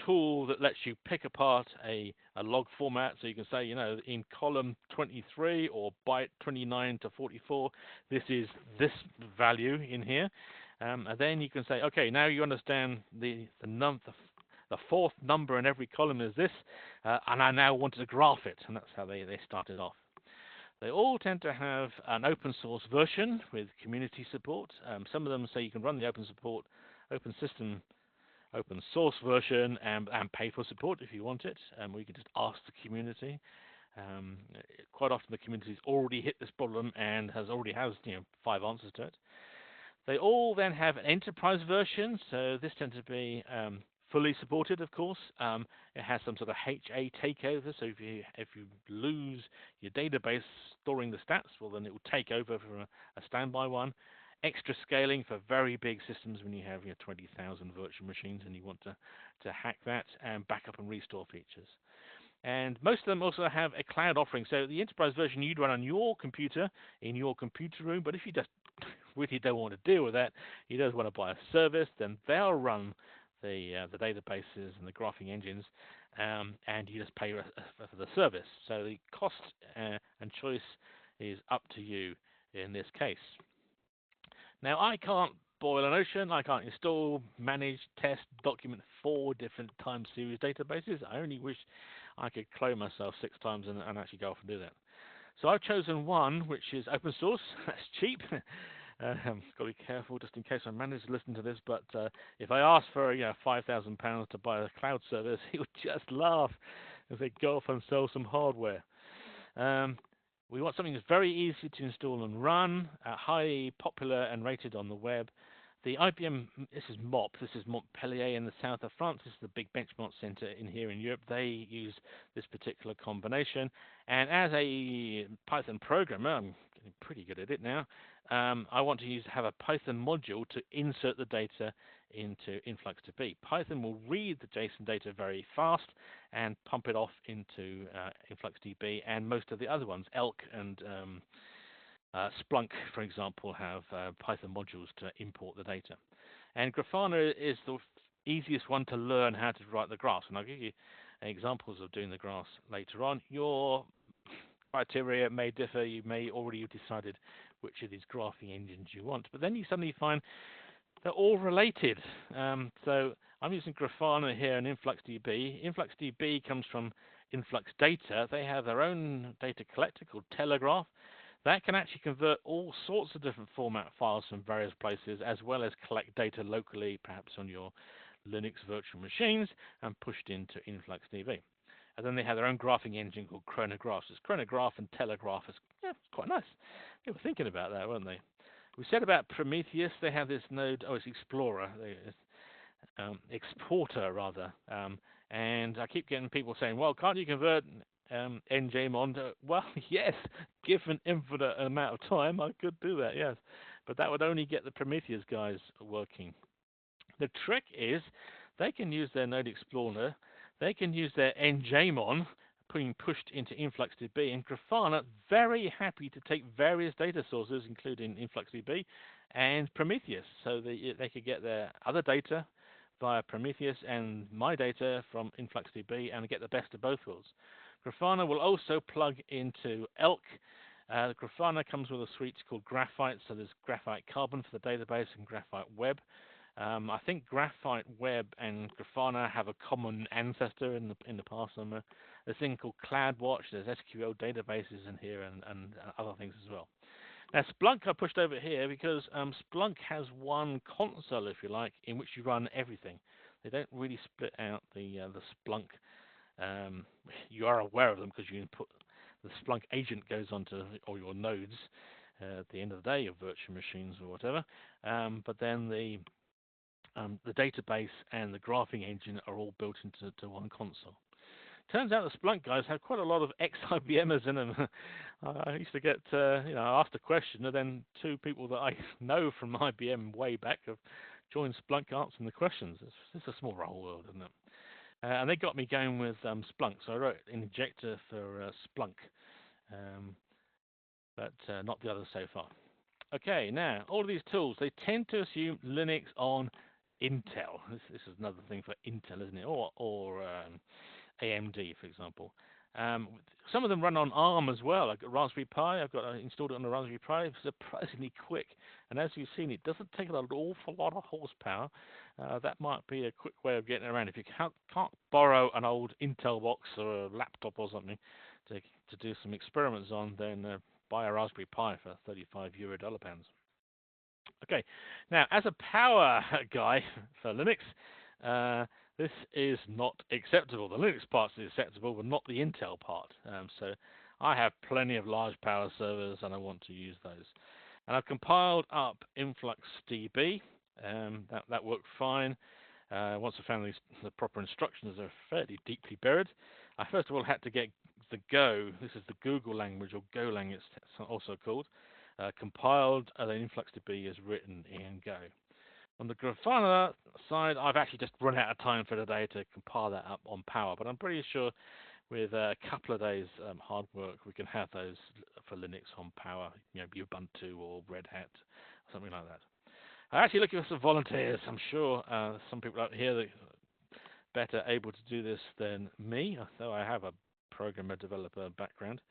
tool that lets you pick apart a log format. So you can say, in column 23 or byte 29 to 44, this is this value in here. And then you can say, okay, now you understand the fourth number in every column is this, and I now want to graph it. And that's how they started off. They all tend to have an open source version with community support. Some of them say you can run the open source version and pay for support if you want it, or you can just ask the community. Quite often the community's already hit this problem and already has 5 answers to it. They all then have an enterprise version, so this tends to be fully supported, of course. It has some sort of HA takeover, so if you lose your database storing the stats, well, then it will take over from a standby one. Extra scaling for very big systems when you have 20,000 virtual machines and you want to hack that, and backup and restore features. And most of them also have a cloud offering. So the enterprise version you'd run on your computer in your computer room, but if you just really don't want to deal with that, you just want to buy a service, then they'll run the databases and the graphing engines, and you just pay for the service. So the cost and choice is up to you in this case. Now, I can't boil an ocean. I can't install, manage, test, document 4 different time series databases. I only wish I could clone myself 6 times and actually go off and do that. So I've chosen one which is open source. That's cheap. Got to be careful just in case my manager listens to this. But if I ask for £5,000 to buy a cloud service, he would just laugh and say, "Go off and sell some hardware." We want something that's very easy to install and run, highly popular and rated on the web. The IBM, this is MOP, this is Montpellier in the south of France. This is the big benchmark center here in Europe. They use this particular combination. And as a Python programmer, I'm getting pretty good at it now, I want to have a Python module to insert the data into InfluxDB. Python will read the JSON data very fast and pump it off into InfluxDB, and most of the other ones, Elk and Splunk, for example, have Python modules to import the data. And GraphHonor is the easiest one to learn how to write the graphs. And I'll give you examples of doing the graphs later on. Your criteria may differ. You may already have decided which of these graphing engines you want. But then you suddenly find they're all related. So I'm using GraphHonor here in InfluxDB. InfluxDB comes from Influx Data. They have their own data collector called Telegraph. That can actually convert all sorts of different format files from various places, as well as collect data locally, perhaps on your Linux virtual machines, and pushed into InfluxDB. And then they have their own graphing engine called Chronograph. So it's Chronograph and Telegraph. It's quite nice. They were thinking about that, weren't they? We said about Prometheus, they have this node, it's Explorer, Exporter rather. And I keep getting people saying, well, can't you convert njmon to, well, yes, given infinite amount of time, I could do that, yes. But that would only get the Prometheus guys working. The trick is they can use their node Explorer, they can use their njmon, being pushed into InfluxDB, and Grafana very happy to take various data sources, including InfluxDB and Prometheus, so they could get their other data via Prometheus and my data from InfluxDB and get the best of both worlds. Grafana will also plug into Elk The GraphHonor comes with a suite called Graphite, so there's Graphite Carbon for the database and Graphite Web. I think Graphite Web and GraphHonor have a common ancestor in the past. A thing called CloudWatch. There's SQL databases in here and other things as well. Now Splunk I pushed over here because Splunk has one console, if you like, in which you run everything. They don't really split out the Splunk. You are aware of them because you input the Splunk agent goes onto all your nodes at the end of the day, your virtual machines or whatever. But then the database and the graphing engine are all built into one console. Turns out the Splunk guys have quite a lot of ex-IBMers in them. I used to get, asked a question, and then two people that I know from IBM way back have joined Splunk answering the questions. It's a small world, isn't it? And they got me going with Splunk, so I wrote an injector for Splunk, but not the others so far. Okay, now, all of these tools, they tend to assume Linux on Intel. This is another thing for Intel, isn't it? Or AMD, for example. Some of them run on ARM as well. I've got Raspberry Pi. I've got installed it on the Raspberry Pi. It's surprisingly quick. And as you've seen, it doesn't take an awful lot of horsepower. That might be a quick way of getting around. If you can't borrow an old Intel box or a laptop or something to do some experiments on, then buy a Raspberry Pi for €35 dollar pounds. Okay, now as a power guy for Linux, this is not acceptable. The Linux part is acceptable, but not the Intel part. So I have plenty of large power servers, and I want to use those. And I've compiled up InfluxDB. That worked fine. Once I found the proper instructions, are fairly deeply buried. I first of all had to get the Go. This is the Google language, or Golang it's also called. Compiled, and then InfluxDB is written in Go. On the GraphHonor side, I've actually just run out of time for today to compile that up on Power, but I'm pretty sure with a couple of days hard work, we can have those for Linux on Power, Ubuntu or Red Hat, something like that. I'm actually looking for some volunteers. I'm sure some people out here that are better able to do this than me, though I have a programmer developer background.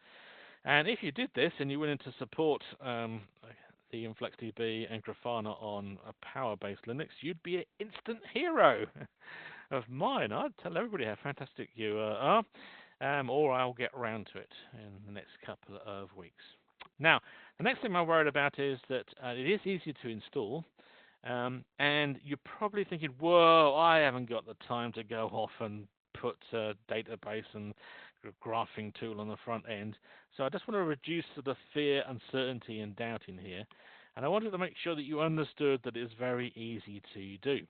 And if you did this and you're willing to support the InfluxDB and GraphHonor on a Power-based Linux, you'd be an instant hero of mine. I'd tell everybody how fantastic you are, or I'll get around to it in the next couple of weeks. Now, the next thing I'm worried about is that it is easy to install, and you're probably thinking, whoa, I haven't got the time to go off and put a database and graphing tool on the front end. So I just want to reduce the fear, uncertainty, and doubt in here. And I wanted to make sure that you understood that it's very easy to do.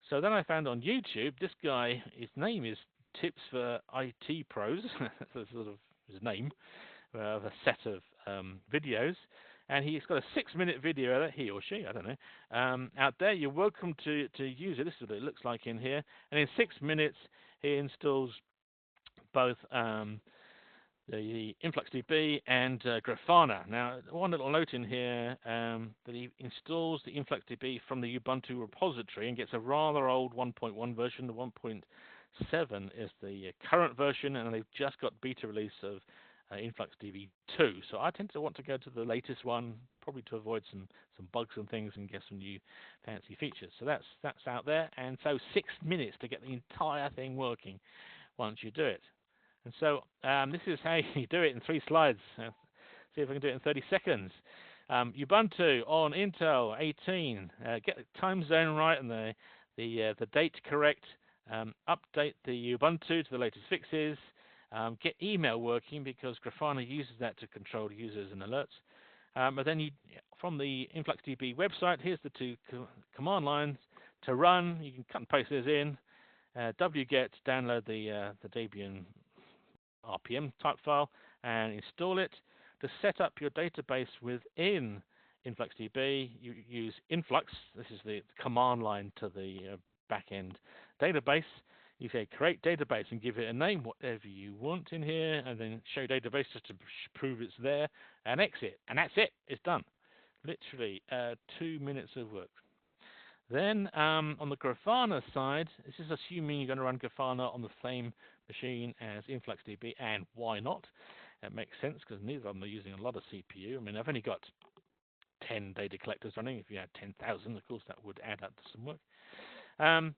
So then I found on YouTube, this guy, his name is Tips for IT Pros. That's sort of his name, of a set of videos. And he's got a 6-minute video, he or she, I don't know, out there. You're welcome to use it. This is what it looks like in here. And in 6 minutes, he installs both the InfluxDB and GraphHonor. Now, one little note in here that he installs the InfluxDB from the Ubuntu repository and gets a rather old 1.1 version. The 1.7 is the current version, and they've just got beta release of InfluxDB 2. So I tend to want to go to the latest one, probably to avoid some bugs and things and get some new fancy features. So that's out there, and so 6 minutes to get the entire thing working once you do it. And so this is how you do it in 3 slides. See if I can do it in 30 seconds. Ubuntu on Intel 18. Get the time zone right and the date correct. Update the Ubuntu to the latest fixes. Get email working because GraphHonor uses that to control users and alerts. But then from the InfluxDB website, here's the 2 command lines to run. You can cut and paste this in. wget, download the Debian RPM type file and install it. To set up your database within InfluxDB, you use influx. This is the command line to the backend database. You say create database and give it a name, whatever you want in here, and then show database just to prove it's there, and exit. And that's it. It's done. Literally 2 minutes of work. Then on the GraphHonor side, this is assuming you're going to run GraphHonor on the same machine as InfluxDB, and why not? It makes sense because neither of them are using a lot of CPU. I mean, I've only got 10 data collectors running. If you had 10,000, of course, that would add up to some work.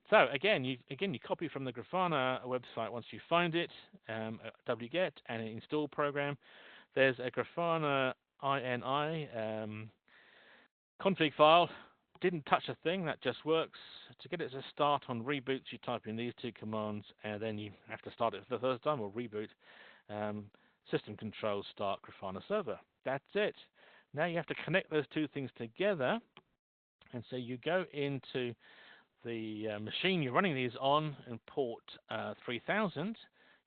So again, you copy from the GraphHonor website once you find it, wget, and an install program. There's a GraphHonor ini config file. Didn't touch a thing, that just works. To get it to start on reboots, you type in these two commands, and then you have to start it for the first time, or reboot. System controls start GraphHonor server. That's it. Now you have to connect those two things together, and so you go into the machine you're running these on and port 3000.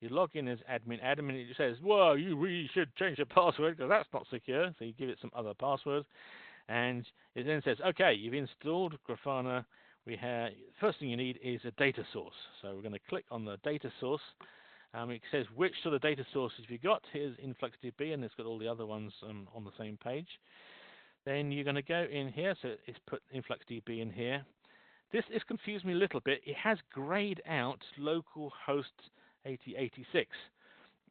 You log in as admin. It says, "Well, you really should change your password because that's not secure." So you give it some other password, and it then says, "Okay, you've installed GraphHonor. First thing you need is a data source." So we're going to click on the data source. It says which sort of data sources you've got. Here's InfluxDB, and it's got all the other ones on the same page. Then you're going to go in here. So it's put InfluxDB in here. This confused me a little bit. It has grayed out localhost 8086.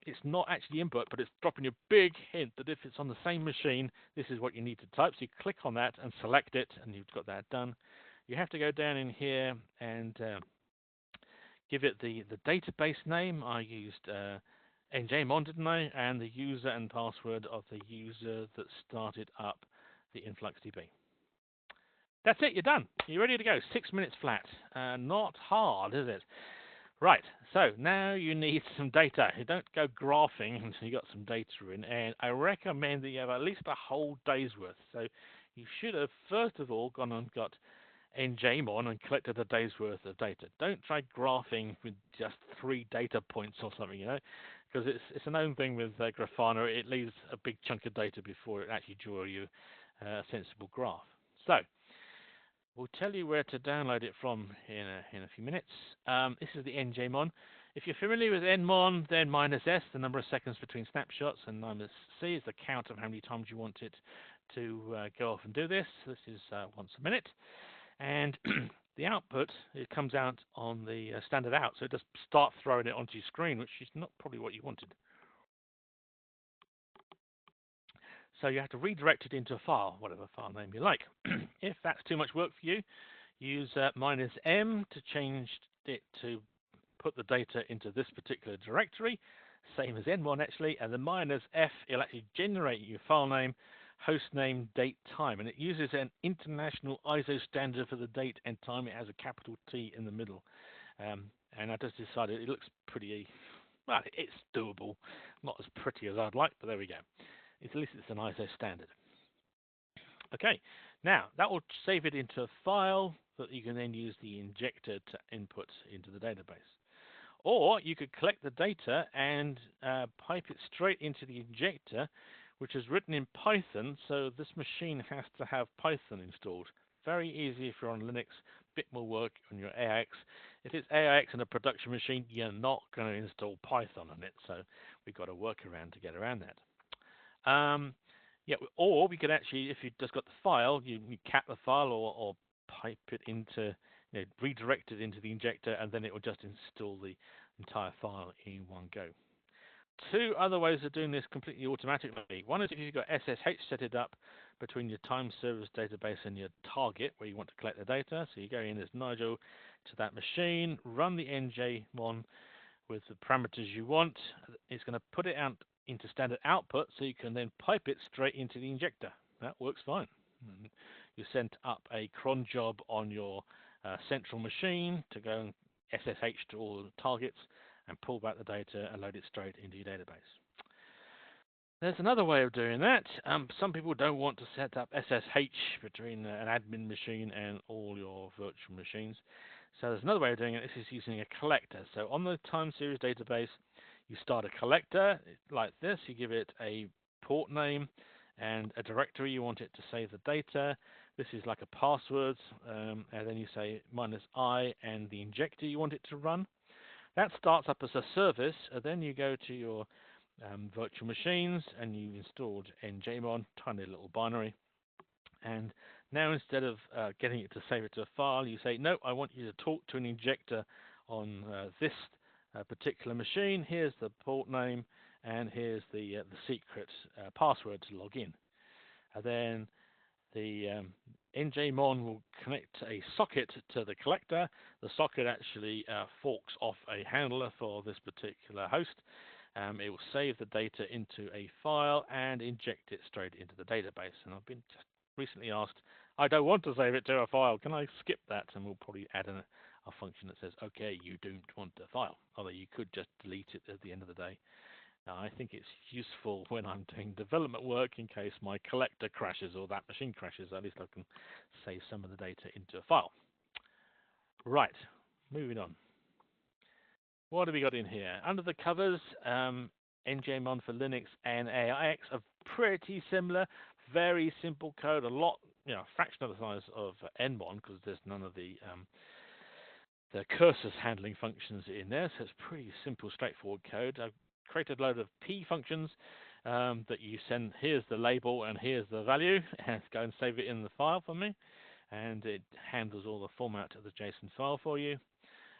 It's not actually input, but it's dropping you a big hint that if it's on the same machine, this is what you need to type. So you click on that and select it, and you've got that done. You have to go down in here and give it the database name. I used njmon, didn't I? And the user and password of the user that started up the InfluxDB. That's it, you're done. You're ready to go. 6 minutes flat. Not hard, is it? Right, so now you need some data. You don't go graphing until you got some data in, and I recommend that you have at least a whole day's worth. So you should have, first of all, gone and got njmon and collected a day's worth of data. Don't try graphing with just 3 data points or something, because it's a known thing with GraphHonor. It leaves a big chunk of data before it actually draws you a sensible graph. So we'll tell you where to download it from in a few minutes. This is the njmon. If you're familiar with nmon, then -s, the number of seconds between snapshots, and -c is the count of how many times you want it to go off and do this. This is once a minute. And the output, it comes out on the standard out, so it just starts throwing it onto your screen, which is not probably what you wanted. So you have to redirect it into a file, whatever file name you like. If that's too much work for you, use -m to change it to put the data into this particular directory, same as nmon actually, and the -f, it'll actually generate your file name, host name, date, time, and it uses an international ISO standard for the date and time. It has a capital T in the middle, and I just decided it looks pretty, well, it's doable, not as pretty as I'd like, but there we go. At least it's an ISO standard. Okay, now that will save it into a file that you can then use the injector to input into the database. Or you could collect the data and pipe it straight into the injector, which is written in Python, so this machine has to have Python installed. Very easy if you're on Linux, bit more work on your AIX. If it's AIX and a production machine, you're not going to install Python on it, so we've got a workaround to get around that. Yeah, or we could actually, if you've just got the file, you cap the file or pipe it into, redirect it into the injector, and then it will just install the entire file in one go. 2 other ways of doing this completely automatically. One is if you've got SSH set it up between your time service database and your target where you want to collect the data. So you go in as Nigel to that machine, run the njmon with the parameters you want. It's going to put it out into standard output, so you can then pipe it straight into the injector. That works fine. You sent up a cron job on your central machine to go and SSH to all the targets and pull back the data and load it straight into your database. There's another way of doing that. Some people don't want to set up SSH between an admin machine and all your virtual machines. So there's another way of doing it. This is using a collector. So on the time series database, you start a collector like this. You give it a port name and a directory you want it to save the data. This is like a password, and then you say -i and the injector you want it to run. That starts up as a service, and then you go to your virtual machines and you installed njmon, tiny little binary. And now instead of getting it to save it to a file, you say, no, I want you to talk to an injector on this particular machine. Here's the port name and here's the secret password to log in. And then the njmon will connect a socket to the collector. The socket actually forks off a handler for this particular host. It will save the data into a file and inject it straight into the database. And I've been just recently asked, I don't want to save it to a file. Can I skip that? And we'll probably add a function that says, okay, you don't want a file. Although you could just delete it at the end of the day. Now, I think it's useful when I'm doing development work in case my collector crashes or that machine crashes. At least I can save some of the data into a file. Right, moving on. What have we got in here? Under the covers, njmon for Linux and AIX are pretty similar. Very simple code, a lot, fraction of the size of nmon because there's none of the cursors handling functions in there. So it's pretty simple, straightforward code. I've created a load of P functions that you send. Here's the label and here's the value. And go and save it in the file for me. And it handles all the format of the JSON file for you.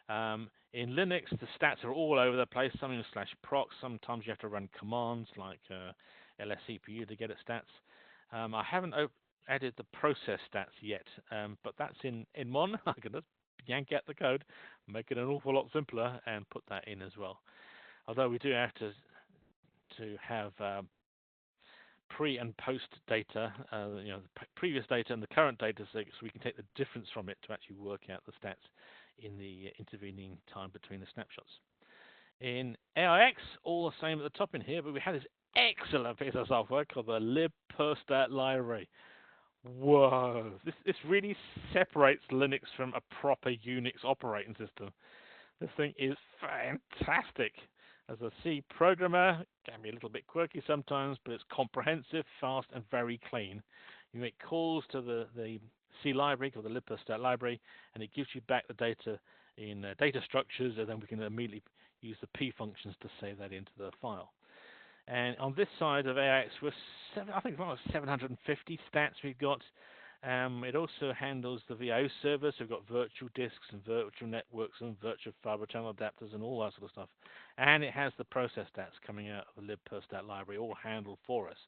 In Linux, the stats are all over the place, something /proc. Sometimes you have to run commands like lscpu to get at stats. I haven't added the process stats yet, but that's in nmon. I can just yank out the code, make it an awful lot simpler, and put that in as well. Although we do have to have pre and post data, the previous data and the current data, so we can take the difference from it to actually work out the stats in the intervening time between the snapshots. In AIX, all the same at the top in here, but we have this excellent piece of software called the libperstat library. Whoa, this really separates Linux from a proper Unix operating system. This thing is fantastic. As a C programmer, it can be a little bit quirky sometimes, but it's comprehensive, fast, and very clean. You make calls to the C library, called the libperstat library, and it gives you back the data in data structures, and then we can immediately use the P functions to save that into the file. And on this side of AIX, I think it's 750 stats we've got. It also handles the VIO servers, so we've got virtual disks and virtual networks and virtual fiber channel adapters and all that sort of stuff. And it has the process stats coming out of the libperstat library, all handled for us.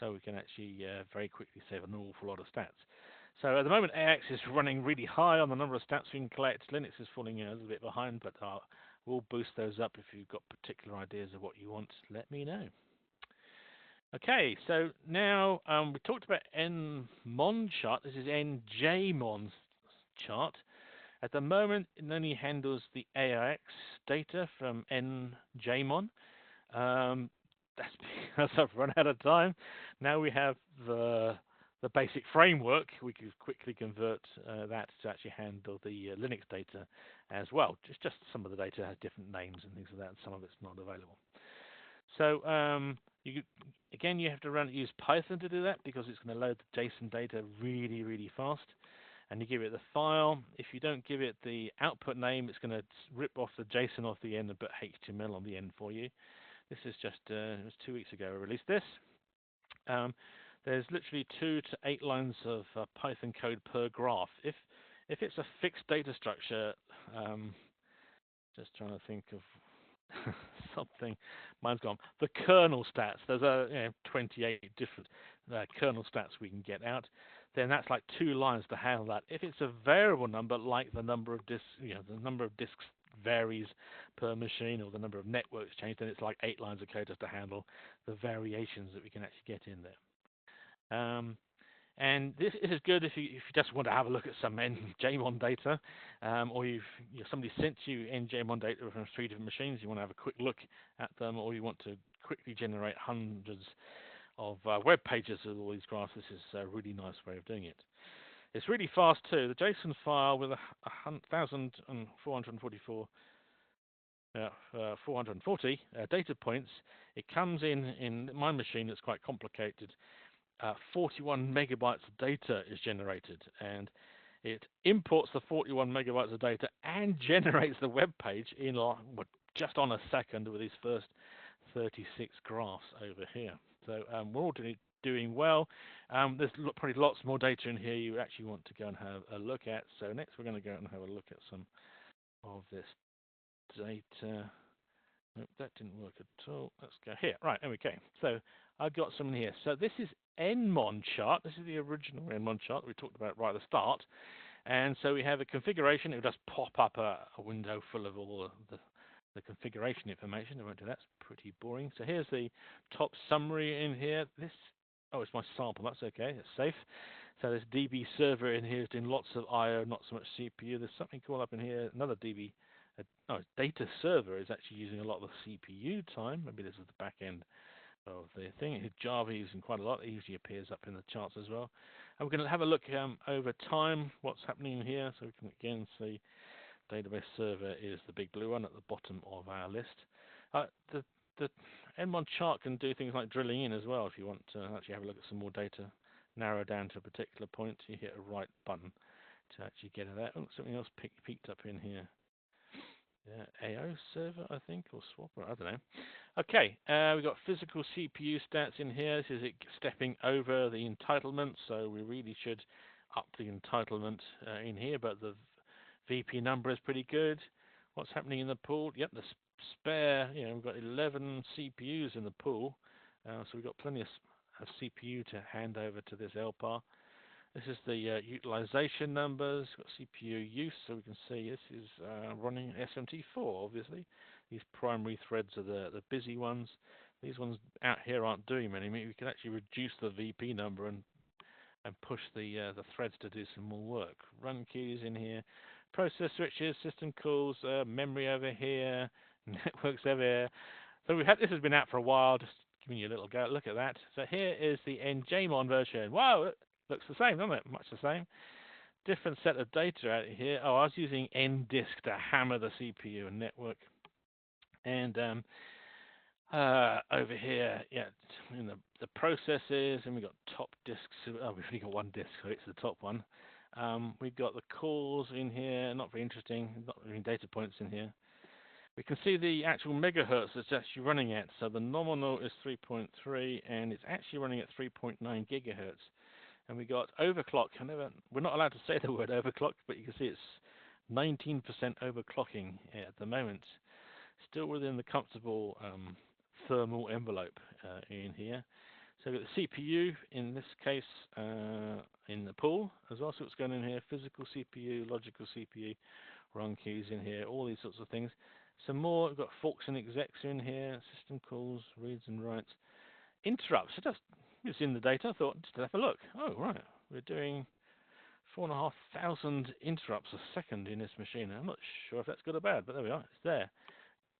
So we can actually very quickly save an awful lot of stats. So at the moment, AIX is running really high on the number of stats we can collect. Linux is falling a little bit behind, but we'll boost those up. If you've got particular ideas of what you want, let me know. Okay, so now we talked about nmon chart. This is njmon's chart. At the moment, it only handles the AIX data from njmon. That's because I've run out of time. Now we have the basic framework. We can quickly convert that to actually handle the Linux data as well. Just some of the data has different names and things like that, and some of it's not available. So again, you have to use Python to do that because it's going to load the JSON data really, really fast. And you give it the file. If you don't give it the output name, it's going to rip off the JSON off the end and put HTML on the end for you. This is just, it was 2 weeks ago I released this. There's literally 2 to 8 lines of Python code per graph. If it's a fixed data structure, just trying to think of something. Mine's gone. The kernel stats. There's 28 different kernel stats we can get out. Then that's like 2 lines to handle that. If it's a variable number, like the number of disks, the number of disks varies per machine, or the number of networks change, then it's like 8 lines of code just to handle the variations that we can actually get in there. And this is good if you just want to have a look at some njmon data, or somebody sent you njmon data from 3 different machines. You want to have a quick look at them, or you want to quickly generate hundreds of web pages with all these graphs. This is a really nice way of doing it. It's really fast too. The JSON file with 440 data points. It comes in my machine. It's quite complicated. 41 megabytes of data is generated, and it imports the 41 megabytes of data and generates the web page in just on a second with these first 36 graphs over here. So we're all doing well. There's probably lots more data in here you actually want to go and have a look at. So next we're going to go and have a look at some of this data. Nope, that didn't work at all. Let's go here. Right, okay. So I've got some in here. So this is nmon chart. This is the original nmon chart that we talked about right at the start. And so we have a configuration. It will just pop up a window full of all the configuration information. I won't do that. It's pretty boring. So here's the top summary in here. Oh, it's my sample. That's okay. It's safe. So this DB server in here is doing lots of I/O, not so much CPU. There's something called up in here. Another DB. Data server is actually using a lot of the CPU time. Maybe this is the back end of the thing. Java using quite a lot. It usually appears up in the charts as well. And we're going to have a look over time, what's happening here. So we can again see database server is the big blue one at the bottom of our list. The nmon chart can do things like drilling in as well. If you want to actually have a look at some more data, narrow down to a particular point, you hit a right button to actually get it there. Oh, something else peeked up in here. AO server, I think, or swapper, I don't know. Okay, we've got physical CPU stats in here. This is it stepping over the entitlement, so we really should up the entitlement in here, but the VP number is pretty good. What's happening in the pool? Yep, the spare, we've got 11 CPUs in the pool, so we've got plenty of CPU to hand over to this LPAR. This is the utilization numbers, got CPU use, so we can see this is running SMT4, obviously. These primary threads are the busy ones. These ones out here aren't doing many. We can actually reduce the VP number and push the threads to do some more work. Run keys in here, process switches, system calls, memory over here, networks over here. So this has been out for a while, just giving you a little go. Look at that. So here is the njmon version. Wow! Looks the same, doesn't it? Much the same. Different set of data out here. Oh, I was using NDisk to hammer the CPU and network. And over here, in the processes, and we've got top disks. Oh, we've only got one disk, so it's the top one. We've got the cores in here. Not very interesting. Not really data points in here. We can see the actual megahertz it's actually running at. So the nominal is 3.3, and it's actually running at 3.9 gigahertz. And we got overclock. We're not allowed to say the word overclock, but you can see it's 19% overclocking at the moment. Still within the comfortable thermal envelope in here. So we've got the CPU in this case in the pool as well. So what's going on in here? Physical CPU, logical CPU, run keys in here, all these sorts of things. Some more. We've got forks and execs in here. System calls, reads and writes, interrupts. It's in the data. I thought, just have a look. Oh, right. We're doing 4,500 interrupts a second in this machine. I'm not sure if that's good or bad, but there we are. It's there.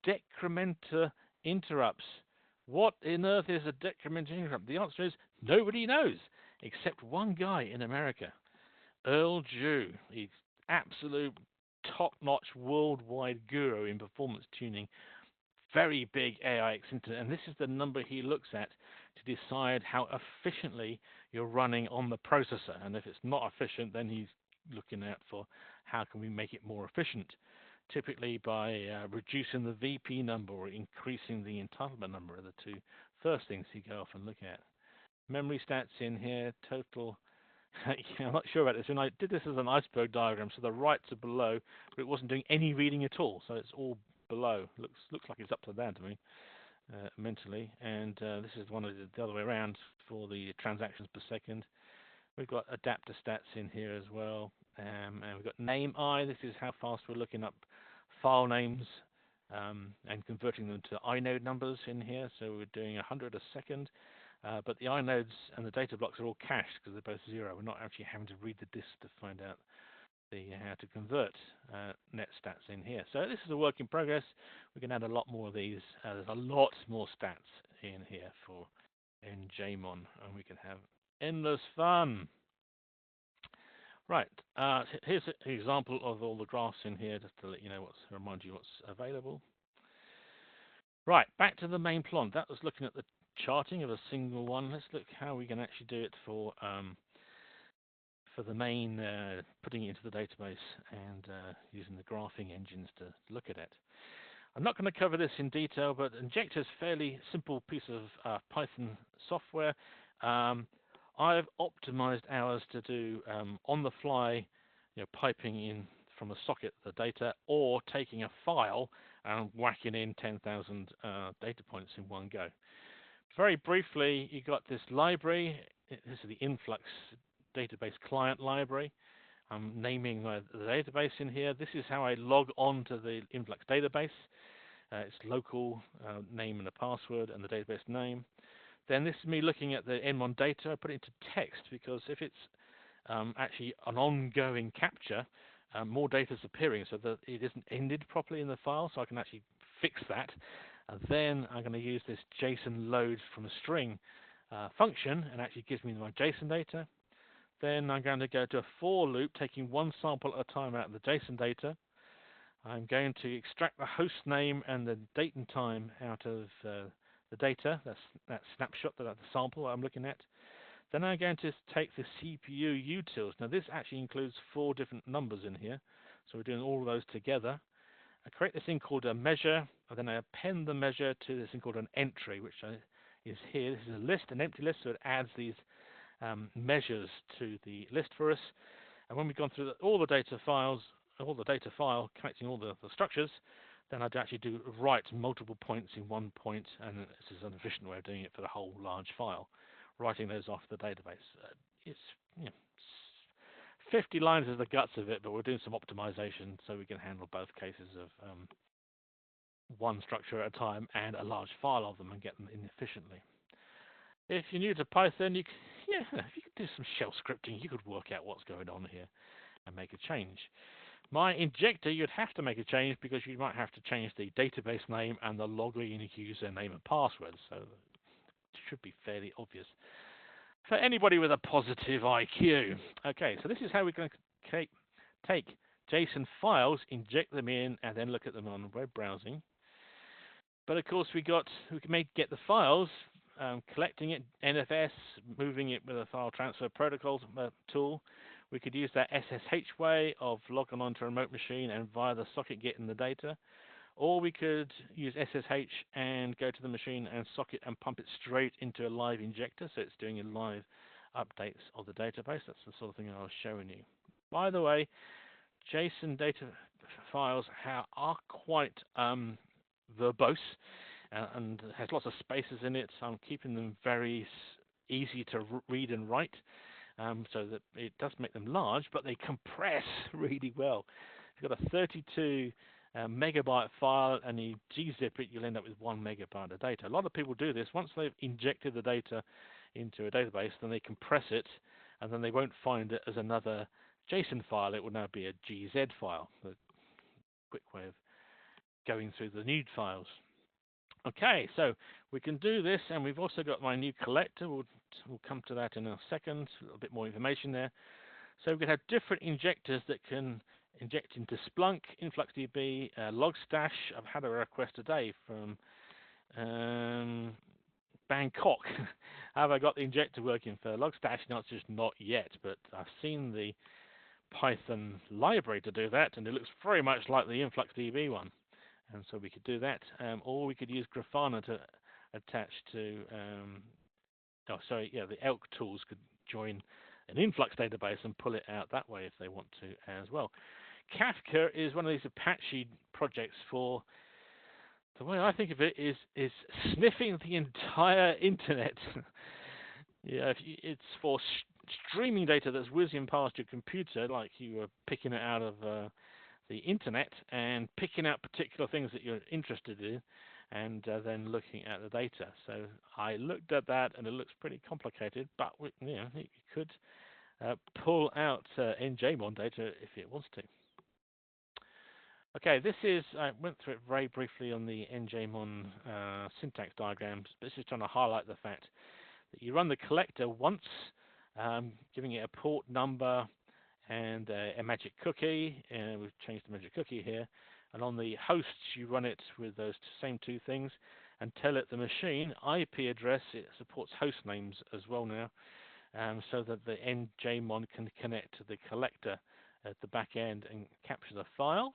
Decrementer interrupts. What on earth is a decrementer interrupt? The answer is nobody knows, except one guy in America, Earl Jew. He's absolute top-notch worldwide guru in performance tuning. Very big AI extender, and this is the number he looks at to decide how efficiently you're running on the processor. And if it's not efficient, then he's looking out for how can we make it more efficient, typically by reducing the VP number or increasing the entitlement number are the two first things you go off and look at. Memory stats in here, total. I'm not sure about this, and I did this as an iceberg diagram, so the writes are below, but it wasn't doing any reading at all, so it's all below. Looks like it's upside down to me mentally, and this is one I did the other way around for the transactions per second. We've got adapter stats in here as well, and we've got name I. This is how fast we're looking up file names and converting them to inode numbers in here. So we're doing 100 a second, but the inodes and the data blocks are all cached because they're both 0. We're not actually having to read the disk to find out how to convert net stats in here. So this is a work in progress. We can add a lot more of these. There's a lot more stats in here for njmon, and we can have endless fun. Right, here's an example of all the graphs in here, just to let you know remind you what's available. Right, back to the main plot. That was looking at the charting of a single one. Let's look how we can actually do it for the main, putting it into the database and using the graphing engines to look at it. I'm not going to cover this in detail, but Injector is a fairly simple piece of Python software. I've optimized ours to do on-the-fly, piping in from a socket the data, or taking a file and whacking in 10,000 data points in one go. Very briefly, you got this library. This is the Influx database client library. I'm naming the database in here. This is how I log on to the Influx database. It's local name and a password and the database name. Then this is me looking at the nmon data. I put it into text because if it's actually an ongoing capture, more data is appearing so that it isn't ended properly in the file, so I can actually fix that. And then I'm going to use this JSON load from a string function, and actually gives me my JSON data. Then I'm going to go to a for loop, taking one sample at a time out of the JSON data. I'm going to extract the host name and the date and time out of the data. That's that snapshot, the sample I'm looking at. Then I'm going to take the CPU utils. Now this actually includes 4 different numbers in here, so we're doing all of those together. I create this thing called a measure, and then I append the measure to this thing called an entry, which is here. This is a list, an empty list, so it adds these measures to the list for us. And when we've gone through all the data files, all the data file, connecting all the structures, then I'd actually write multiple points in one point, and this is an efficient way of doing it for the whole large file, writing those off the database. It's 50 lines is the guts of it, but we're doing some optimization so we can handle both cases of one structure at a time and a large file of them and get them in efficiently. If you're new to Python, if you could do some shell scripting, you could work out what's going on here and make a change. My injector, you'd have to make a change because you might have to change the database name and the login username and password. So it should be fairly obvious for anybody with a positive IQ. Okay, so this is how we're going to take JSON files, inject them in, and then look at them on web browsing. But of course, we can get the files, collecting it, NFS, moving it with a file transfer protocol tool. We could use that SSH way of logging onto a remote machine and via the socket getting the data. Or we could use SSH and go to the machine and socket and pump it straight into a live injector, so it's doing a live updates of the database. That's the sort of thing I was showing you. By the way, JSON data files are quite verbose and has lots of spaces in it. So I'm keeping them very easy to read and write, so that it does make them large, but they compress really well. If you've got a 32 megabyte file and you gzip it, you'll end up with 1 megabyte of data. A lot of people do this. Once they've injected the data into a database, then they compress it, and then they won't find it as another JSON file. It will now be a GZ file. A quick way of going through the need files. Okay, so we can do this, and we've also got my new collector. We'll come to that in a second. A little bit more information there. So we can have different injectors that can inject into Splunk, InfluxDB, Logstash. I've had a request today from Bangkok. Have I got the injector working for Logstash? No, it's just not yet, but I've seen the Python library to do that, and it looks very much like the InfluxDB one. And so we could do that, or we could use GraphHonor to attach to, the ELK tools could join an Influx database and pull it out that way if they want to as well. Kafka is one of these Apache projects for, the way I think of it is sniffing the entire internet. It's for streaming data that's whizzing past your computer, like you were picking it out of the internet and picking out particular things that you're interested in, and then looking at the data. So I looked at that, and it looks pretty complicated, but you could pull out njmon data if it wants to. Okay, I went through it very briefly on the njmon syntax diagrams. This is trying to highlight the fact that you run the collector once, giving it a port number and a magic cookie, and we've changed the magic cookie here. And on the hosts, you run it with those same 2 things and tell it the machine IP address. It supports host names as well now, so that the njmon can connect to the collector at the back end and capture the file.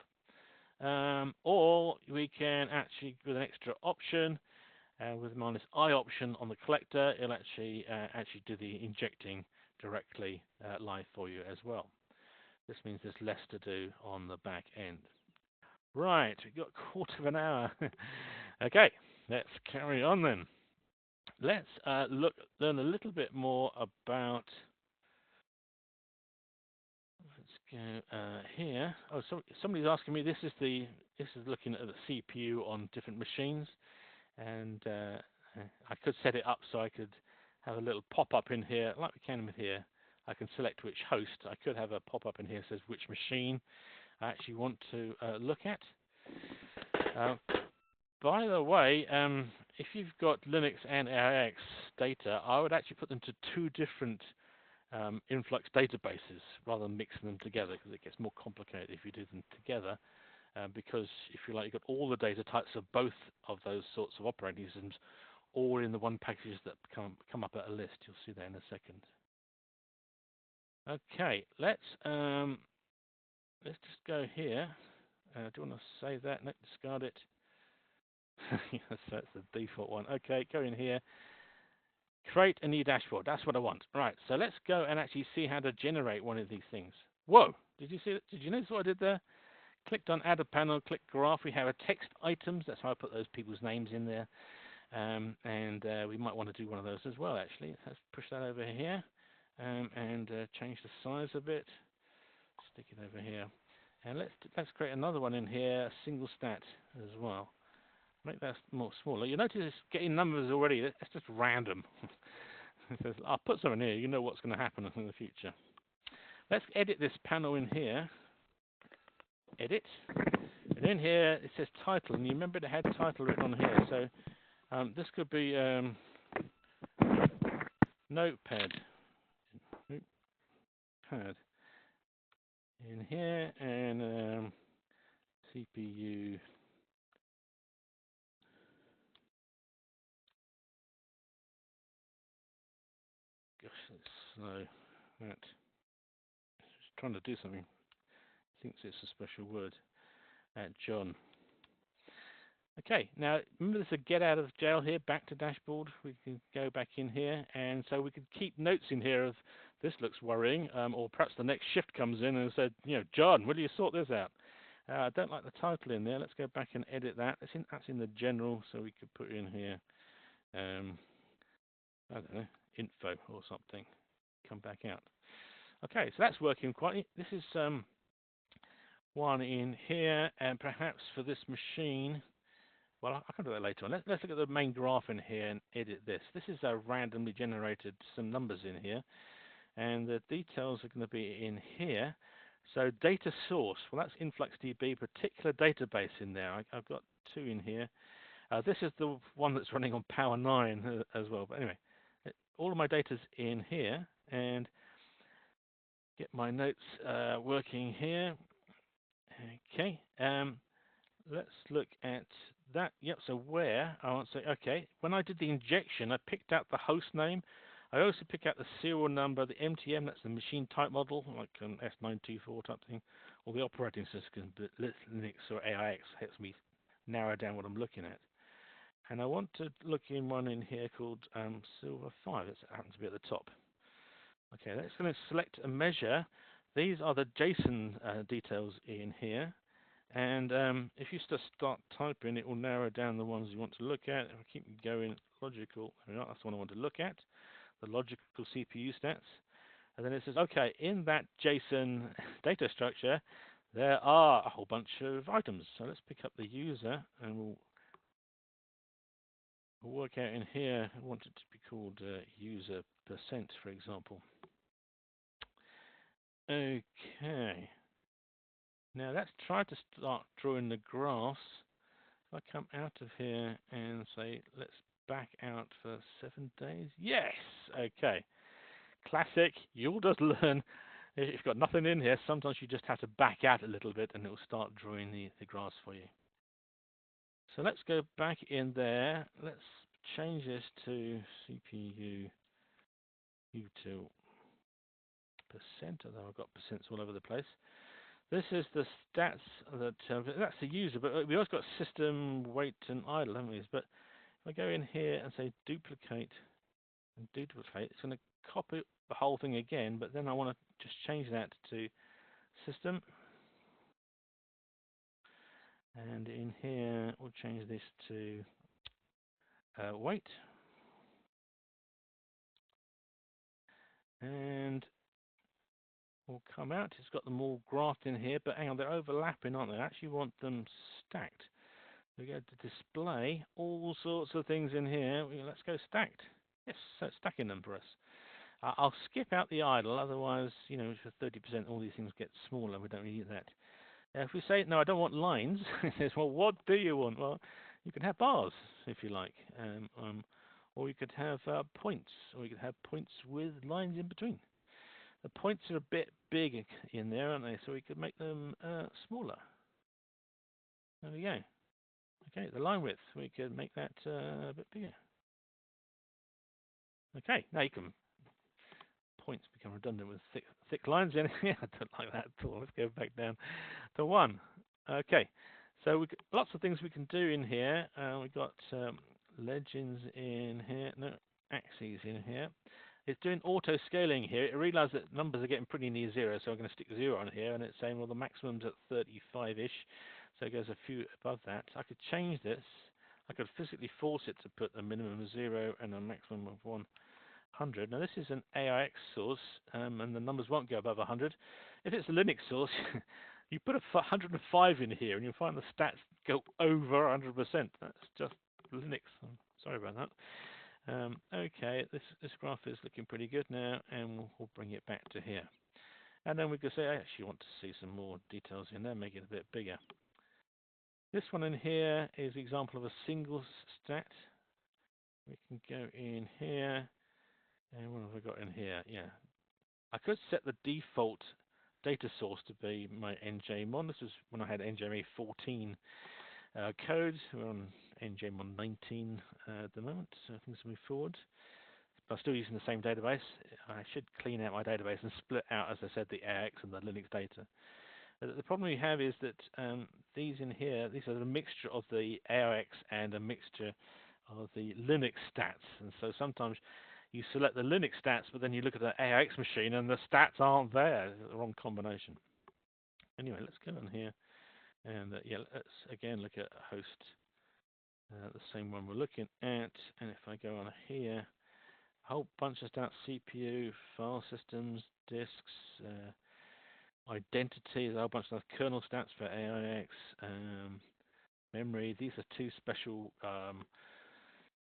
Or we can actually, with an extra option, with -I option on the collector, it'll actually do the injecting directly live for you as well. This means there's less to do on the back end. Right, we've got a quarter of an hour. Okay, let's carry on then. Let's learn a little bit more about. Let's go here. Oh, somebody's asking me. This is looking at the CPU on different machines, and I could set it up so I could have a little pop-up in here, like we can with here. I can select which host. I could have a pop-up in here that says which machine I actually want to look at. By the way, if you've got Linux and AIX data, I would actually put them to two different influx databases rather than mixing them together, because it gets more complicated if you do them together. Because if you like, you've got all the data types of both of those sorts of operating systems all in the one package that come up at a list. You'll see that in a second. Okay, let's just go here. Do you want to save that? No, discard it. Yes, that's the default one. Okay, go in here. Create a new dashboard. That's what I want. Right, so let's go and actually see how to generate one of these things. Whoa! Did you see that? Did you notice what I did there? Clicked on Add a Panel, click Graph. We have a text items. That's how I put those people's names in there. And we might want to do one of those as well, actually. Let's push that over here and change the size a bit. Stick it over here. And let's create another one in here, a single stat as well. Make that more smaller. You notice it's getting numbers already. That's just random. I'll put something here. You know what's going to happen in the future. Let's edit this panel in here. Edit. And in here it says title. And you remember it had title written on here. So this could be Notepad. Notepad. In here and CPU. Gosh, that's slow. That. Just trying to do something. Thinks it's a special word. John. Okay, now remember there's a get out of jail here, back to dashboard. We can go back in here, and so we could keep notes in here of this looks worrying, or perhaps the next shift comes in and said, John, will you sort this out? I don't like the title in there. Let's go back and edit that. That's in the general, so we could put in here, I don't know, info or something. Come back out. Okay, so that's working quite. This is one in here, and perhaps for this machine. Well, I can do that later on. Let's look at the main graph in here and edit this. This is randomly generated some numbers in here, and the details are going to be in here. So data source, well, that's InfluxDB, particular database in there. I've got two in here. This is the one that's running on Power 9 as well. But anyway, all of my data's in here, and get my notes working here. Okay, let's look at that. Yep, so where, I want to say, okay, when I did the injection, I picked out the host name. I also pick out the serial number, the MTM, that's the machine type model, like an S924 type thing, or the operating system, but Linux or AIX helps me narrow down what I'm looking at. And I want to look in one in here called Silver 5, that happens to be at the top. Okay, let's going to select a measure. These are the JSON details in here. And if you just start typing, it will narrow down the ones you want to look at. If I keep going, logical, that's the one I want to look at, the logical CPU stats. And then it says, okay, in that JSON data structure, there are a whole bunch of items. So let's pick up the user, and we'll work out in here. I want it to be called user percent, for example. Okay. Now let's try to start drawing the graphs. If I come out of here and say, let's back out for 7 days. Yes! Okay. Classic. You'll just learn. If you've got nothing in here, sometimes you just have to back out a little bit and it will start drawing the graphs for you. So let's go back in there. Let's change this to CPU util percent, although I've got percents all over the place. This is the stats that that's the user, but we also got system, weight, and idle, haven't we? But if I go in here and say duplicate and duplicate, it's going to copy the whole thing again. But then I want to just change that to system, And in here, we'll change this to weight. And we'll come out. It's got them all graphed in here, but hang on, they're overlapping, aren't they? I actually want them stacked. We go to display, all sorts of things in here. Let's go stacked. Yes, so it's stacking them for us. I'll skip out the idle, otherwise, you know, for 30%, all these things get smaller. We don't need that. If we say, no, I don't want lines, it says, well, what do you want? Well, you can have bars, if you like, or you could have points, or you could have points with lines in between. The points are a bit big in there, aren't they? So we could make them smaller. There we go. Okay, the line width, we could make that a bit bigger. Okay, now you can points become redundant with thick lines in here. I don't like that at all. Let's go back down to 1. Okay, so we've got lots of things we can do in here. We've got legends in here, no, axes in here. It's doing auto scaling here. It realized that numbers are getting pretty near 0, so I'm going to stick 0 on here, and it's saying, well, the maximum's at 35-ish, so it goes a few above that. I could change this. I could physically force it to put a minimum of 0 and a maximum of 100. Now, this is an AIX source, and the numbers won't go above 100. If it's a Linux source, you put a 105 in here, and you'll find the stats go over 100%. That's just Linux. I'm sorry about that. Okay, this graph is looking pretty good now, and we'll bring it back to here. And then we can say, I actually want to see some more details in there, make it a bit bigger. This one in here is an example of a single stat. We can go in here, and what have I got in here? Yeah, I could set the default data source to be my njmon. This is when I had njmon 14 code. We're on njmon 19 at the moment, so things move forward. But I'm still using the same database. I should clean out my database and split out, as I said, the AIX and the Linux data. The problem we have is that these in here, these are a mixture of the AIX and a mixture of the Linux stats. And so sometimes you select the Linux stats, but then you look at the AIX machine and the stats aren't there. It's the wrong combination. Anyway, let's go on here. And yeah, let's again look at host, the same one we're looking at. And if I go on here, a whole bunch of stats: CPU, file systems, disks, identity. There's a whole bunch of kernel stats for AIX, memory. These are 2 special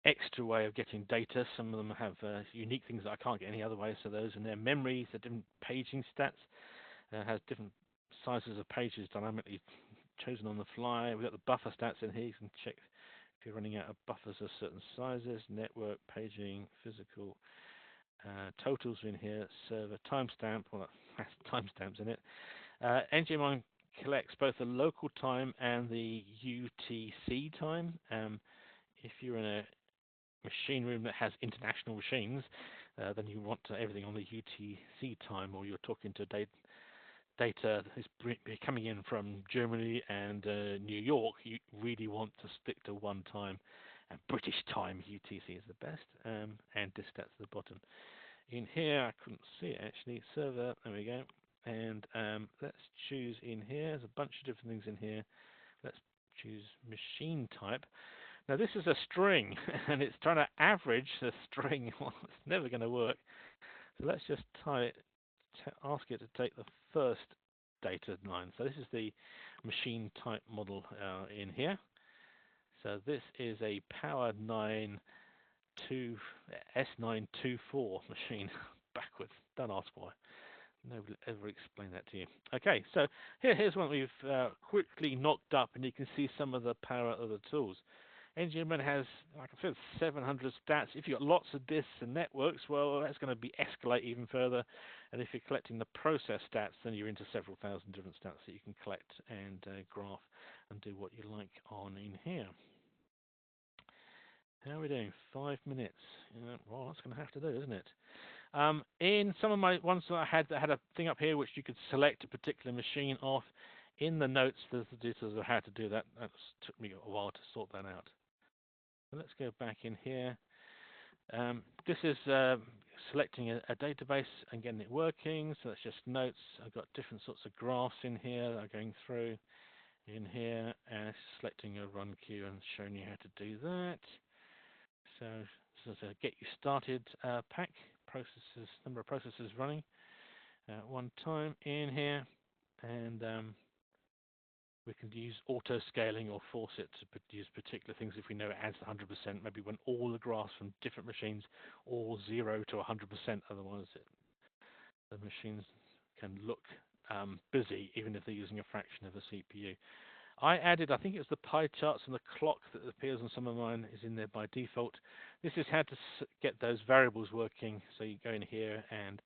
extra way of getting data. Some of them have unique things that I can't get any other way. So those in there. Memory, the different paging stats, has different sizes of pages dynamically chosen on the fly. We've got the buffer stats in here. You can check if you're running out of buffers of certain sizes. Network, paging, physical, totals in here. Server, timestamp. Well, that has timestamps in it. njmon collects both the local time and the UTC time. If you're in a machine room that has international machines, then you want everything on the UTC time, or you're talking to data is coming in from Germany and New York. You really want to stick to one time, and British time, UTC is the best, and disk stats at the bottom. In here, I couldn't see it actually. Server, there we go. And let's choose in here. There's a bunch of different things in here. Let's choose machine type. Now this is a string, and it's trying to average the string. Well, it's never going to work. So let's just ask it to take the first data line. So this is the machine type model in here. So this is a Power S924 machine. Backwards. Don't ask why. Nobody will ever explain that to you. Okay, so here's one we've quickly knocked up, and you can see some of the power of the tools. njmon has, like I said, 700 stats. If you've got lots of disks and networks, well, that's going to be escalate even further. And if you're collecting the process stats, then you're into several thousand different stats that you can collect and graph and do what you like on in here. How are we doing? 5 minutes. Well, that's going to have to do, isn't it? In some of my ones that I had a thing up here which you could select a particular machine off. In the notes, there's the details of how to do that. That took me a while to sort that out. So let's go back in here. This is selecting a database and getting it working. So that's just notes. I've got different sorts of graphs in here that are going through. in here, and selecting a run queue and showing you how to do that. So this is a get you started pack, processes, number of processes running at one time in here, and we can use auto scaling or force it to use particular things if we know it adds 100%, maybe when all the graphs from different machines all 0 to 100%, otherwise the machines can look busy even if they're using a fraction of a CPU. I added, I think it's the pie charts and the clock that appears on some of mine is in there by default. This is how to get those variables working. So you go in here and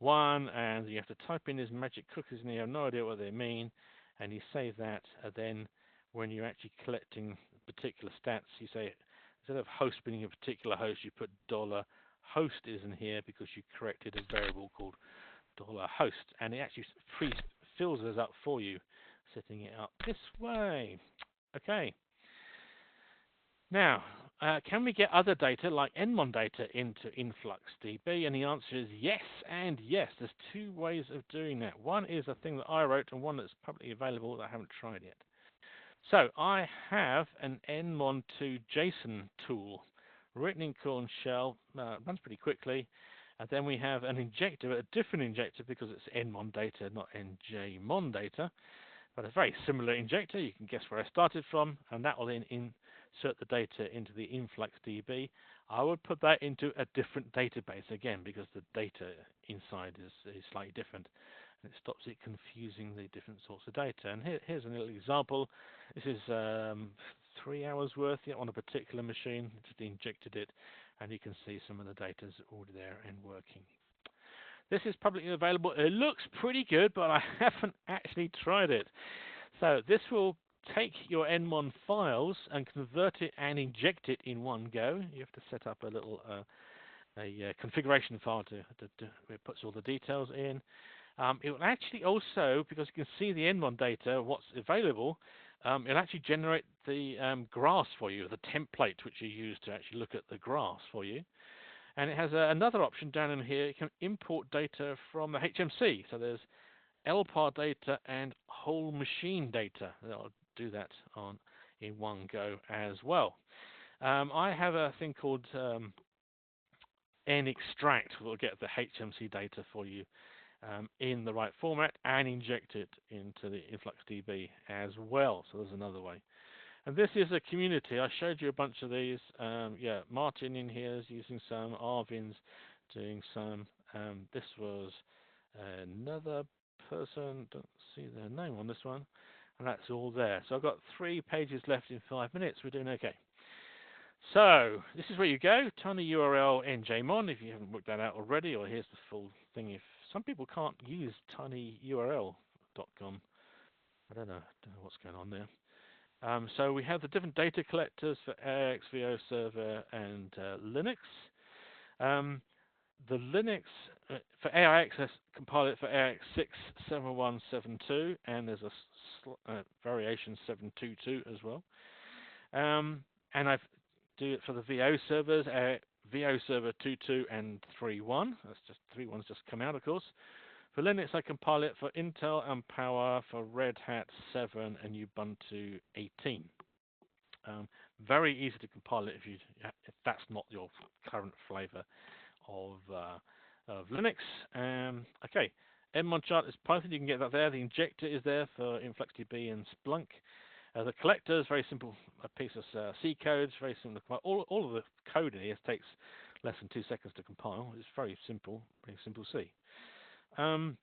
and you have to type in these magic cookies and you have no idea what they mean. And you save that, and then when you're actually collecting particular stats, you say, instead of host being a particular host, you put $host is in here because you corrected a variable called $host, and it actually pre-fills those up for you, setting it up this way. Okay. Now, can we get other data like nmon data into InfluxDB? And the answer is yes and yes. There's two ways of doing that. One is a thing that I wrote and one that's publicly available that I haven't tried yet. So I have an nmon2 JSON tool written in Core and Shell, runs pretty quickly. And then we have an injector, a different injector because it's nmon data, not njmon data. But a very similar injector. You can guess where I started from, and that will then insert the data into the InfluxDB. I would put that into a different database again because the data inside is slightly different, and it stops it confusing the different sorts of data. And here's a little example. This is 3 hours worth on a particular machine. Just injected it, and you can see some of the data's already there and working. This is publicly available. It looks pretty good, but I haven't actually tried it. So this will take your nmon files and convert it and inject it in one go. You have to set up a little configuration file it puts all the details in. It will actually also, because you can see the nmon data, what's available, it'll actually generate the graphs for you, the template which you use to actually look at the graphs for you. And it has another option down in here. You can import data from the HMC. So there's LPAR data and whole machine data. I'll do that in one go as well. I have a thing called nextract. We'll get the HMC data for you in the right format and inject it into the InfluxDB as well. So there's another way. And this is a community. I showed you a bunch of these. Yeah, Martin in here is using some. Arvin's doing some. This was another person. Don't see their name on this one. And that's all there. So I've got 3 pages left in 5 minutes. We're doing okay. So this is where you go. tinyurl njmon if you haven't worked that out already. Or here's the full thing. If some people can't use tinyurl.com. I don't know what's going on there. So we have the different data collectors for AIX, VO Server, and Linux. The Linux, for AIX, let's compile it for AIX 67172, and there's a variation 722 as well. And I do it for the VO servers, VO Server 2.2 and 3.1. That's just 3.1's just come out, of course. For Linux, I compile it for Intel and Power, for Red Hat 7 and Ubuntu 18. Very easy to compile it if that's not your current flavor of Linux. Okay, nmon chart is Python. You can get that there. The injector is there for InfluxDB and Splunk. The collector is very simple, a piece of C code. Very simple to compile. All of the code in here takes less than 2 seconds to compile. It's very simple C. And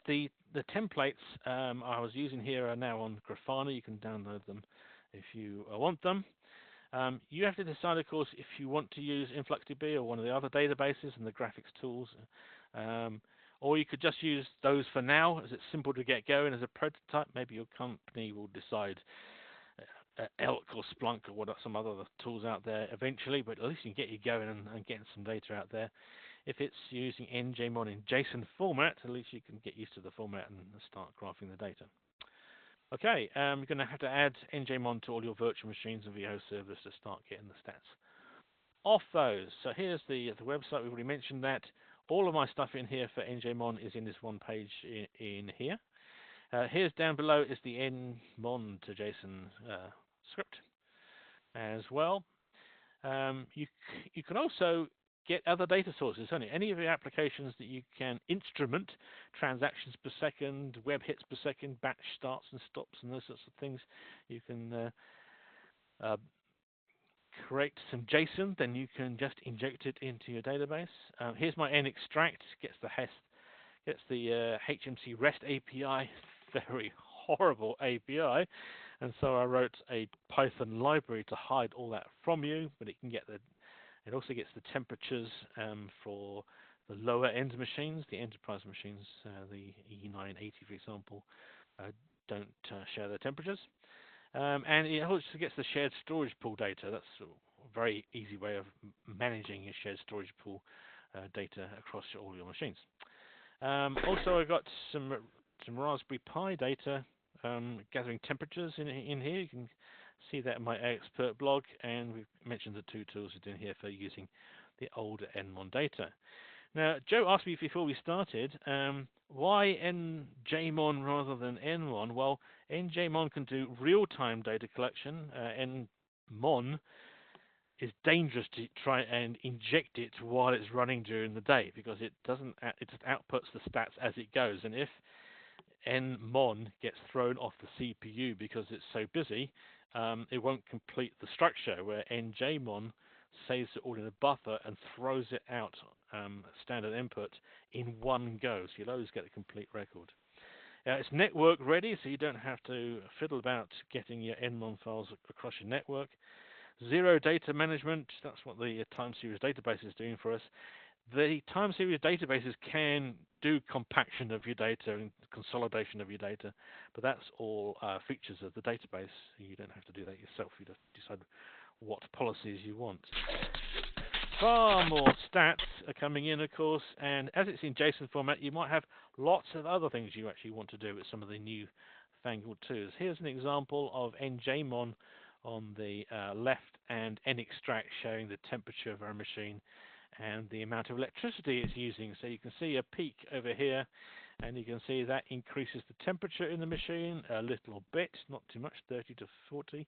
the templates I was using here are now on GraphHonor. You can download them if you want them. You have to decide, of course, if you want to use InfluxDB or one of the other databases and the graphics tools. Or you could just use those for now, as it's simple to get going as a prototype. Maybe your company will decide Elk or Splunk or some other tools out there eventually, but at least you can get you going and getting some data out there. If it's using njmon in JSON format, at least you can get used to the format and start graphing the data. Okay, you're going to have to add njmon to all your virtual machines and VO servers to start getting the stats off those. So here's the website. We've already mentioned that. All of my stuff in here for njmon is in this one page in here. Here's down below is the nmon to JSON script as well. You can also get other data sources, any of the applications that you can instrument transactions per second, web hits per second, batch starts and stops, and those sorts of things. You can create some JSON, then you can just inject it into your database. Here's my nextract, gets the HMC REST API, very horrible API, and so I wrote a Python library to hide all that from you, but it also gets the temperatures for the lower end machines, the enterprise machines, the E980 for example, don't share their temperatures. And it also gets the shared storage pool data. That's a very easy way of managing your shared storage pool data across all your machines. Also, I got some Raspberry Pi data gathering temperatures in here. You can see that in my expert blog, and we've mentioned the two tools in here for using the older nmon data. Now, Joe asked me before we started, why njmon rather than nmon? Well, njmon can do real-time data collection. nmon is dangerous to try and inject it while it's running during the day, because it just outputs the stats as it goes. And if nmon gets thrown off the CPU because it's so busy, it won't complete the structure, where njmon saves it all in a buffer and throws it out standard input in one go, so you'll always get a complete record. It's network ready, so you don't have to fiddle about getting your nmon files across your network. Zero data management, that's what the time series database is doing for us. The time series databases can do compaction of your data and consolidation of your data, but that's all features of the database. You don't have to do that yourself. You just decide what policies you want. Far more stats are coming in, of course, and as it's in JSON format, you might have lots of other things you actually want to do with some of the new fangled tools. Here's an example of njmon on the left and nextract showing the temperature of our machine and the amount of electricity it's using. So you can see a peak over here, and you can see that increases the temperature in the machine a little bit, not too much, 30 to 40,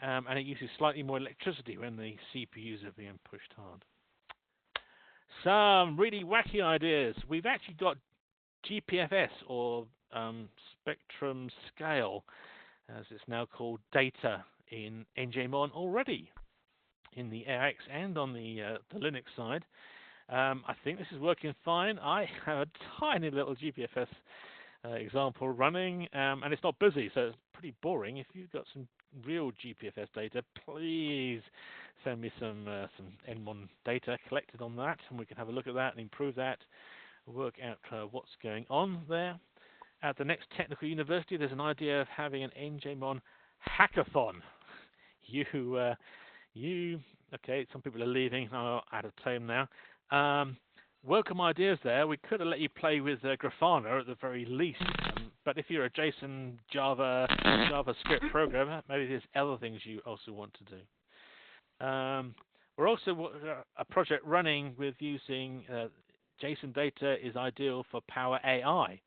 and it uses slightly more electricity when the CPUs are being pushed hard. Some really wacky ideas. We've actually got GPFS, or spectrum scale, as it's now called, data in njmon already, in the AIX and on the Linux side. I think this is working fine. I have a tiny little GPFS example running, and it's not busy, so it's pretty boring. If you've got some real GPFS data, please send me some nmon data collected on that, and we can have a look at that and improve that, work out what's going on there. At the next technical university, there's an idea of having an njmon hackathon. Okay, some people are leaving. I'm out of time now. Welcome ideas there. We could have let you play with GraphHonor at the very least. But if you're a JSON, JavaScript programmer, maybe there's other things you also want to do. We're also a project running with using JSON data is ideal for Power AI.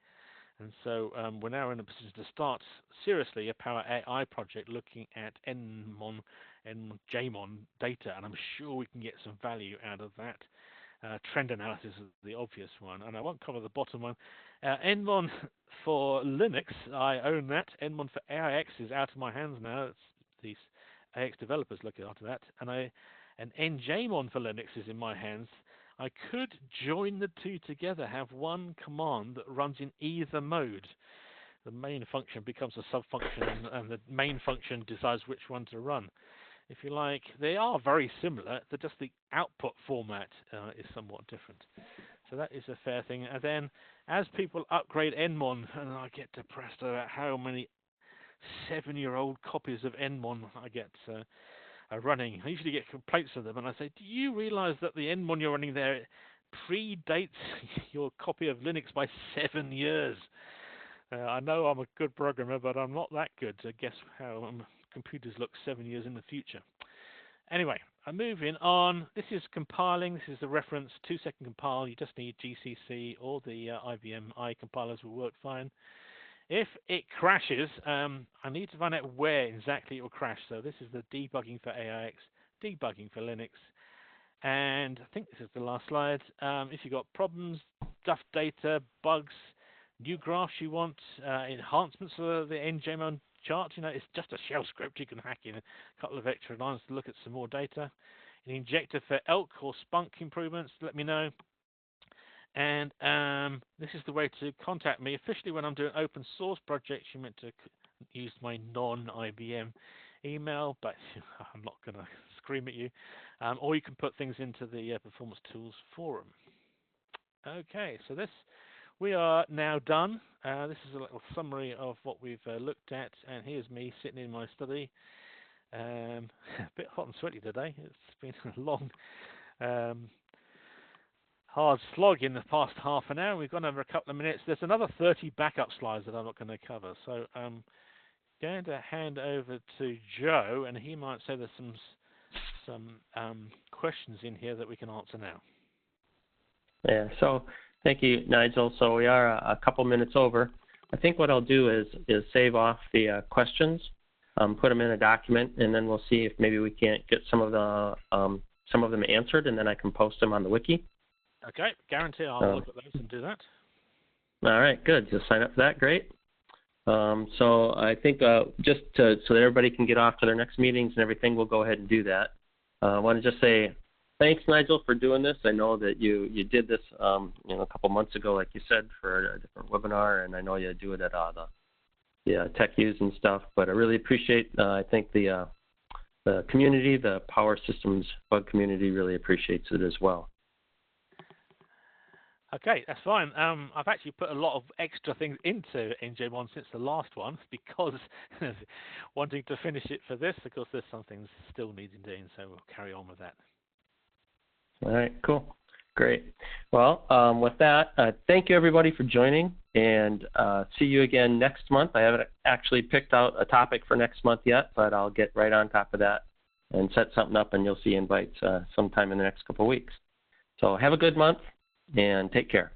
And so we're now in a position to start seriously a Power AI project looking at nmon and JMon data, and I'm sure we can get some value out of that. Trend analysis is the obvious one, and I won't cover the bottom one. nmon for Linux, I own that. nmon for AIX is out of my hands now. It's these AIX developers looking after that, and njmon for Linux is in my hands. I could join the two together, have one command that runs in either mode. The main function becomes a sub-function, and the main function decides which one to run. If you like, they are very similar, just the output format is somewhat different. So that is a fair thing. And then as people upgrade nmon, and I get depressed about how many 7-year-old copies of nmon I get running. I usually get complaints of them, and I say, do you realize that the nmon you're running there predates your copy of Linux by 7 years? I know I'm a good programmer, but I'm not that good to guess how computers look 7 years in the future. Anyway, I'm moving on. This is compiling. This is the reference 2-second compile. You just need GCC or the IBM I compilers will work fine. If it crashes, I need to find out where exactly it will crash. So this is the debugging for AIX, debugging for Linux. And I think this is the last slide. If you've got problems, stuffed data, bugs, new graphs you want, enhancements for the njmon chart, it's just a shell script. You can hack in a couple of extra lines to look at some more data. An injector for elk or spunk improvements, let me know. And this is the way to contact me. Officially, when I'm doing open source projects, you're meant to use my non-IBM email, but I'm not going to scream at you. Or you can put things into the Performance Tools forum. Okay, so we are now done. This is a little summary of what we've looked at, and here's me sitting in my study. A bit hot and sweaty today. It's been a long, hard slog in the past half an hour. We've gone over a couple of minutes. There's another 30 backup slides that I'm not going to cover. So I'm going to hand over to Joe, and he might say there's some questions in here that we can answer now. Yeah, so thank you, Nigel. So we are a couple minutes over. I think what I'll do is save off the questions, put them in a document, and then we'll see if maybe we can't get some of them answered, and then I can post them on the wiki. Okay, guarantee I'll look at those and do that. All right, good. Just sign up for that. Great. So I think just so that everybody can get off to their next meetings and everything, we'll go ahead and do that. I want to just say thanks, Nigel, for doing this. I know that you did this a couple months ago, like you said, for a different webinar, and I know you do it at the TechUs and stuff. But I really appreciate. I think the community, the Power Systems VUG community, really appreciates it as well. Okay, that's fine. I've actually put a lot of extra things into njmon since the last one because wanting to finish it for this, of course, there's some things still needing doing, so we'll carry on with that. All right, cool. Great. Well, with that, thank you, everybody, for joining, and see you again next month. I haven't actually picked out a topic for next month yet, but I'll get right on top of that and set something up, and you'll see invites sometime in the next couple of weeks. So have a good month. And take care.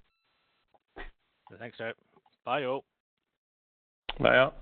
Thanks, Joe. Bye, all. Bye, all.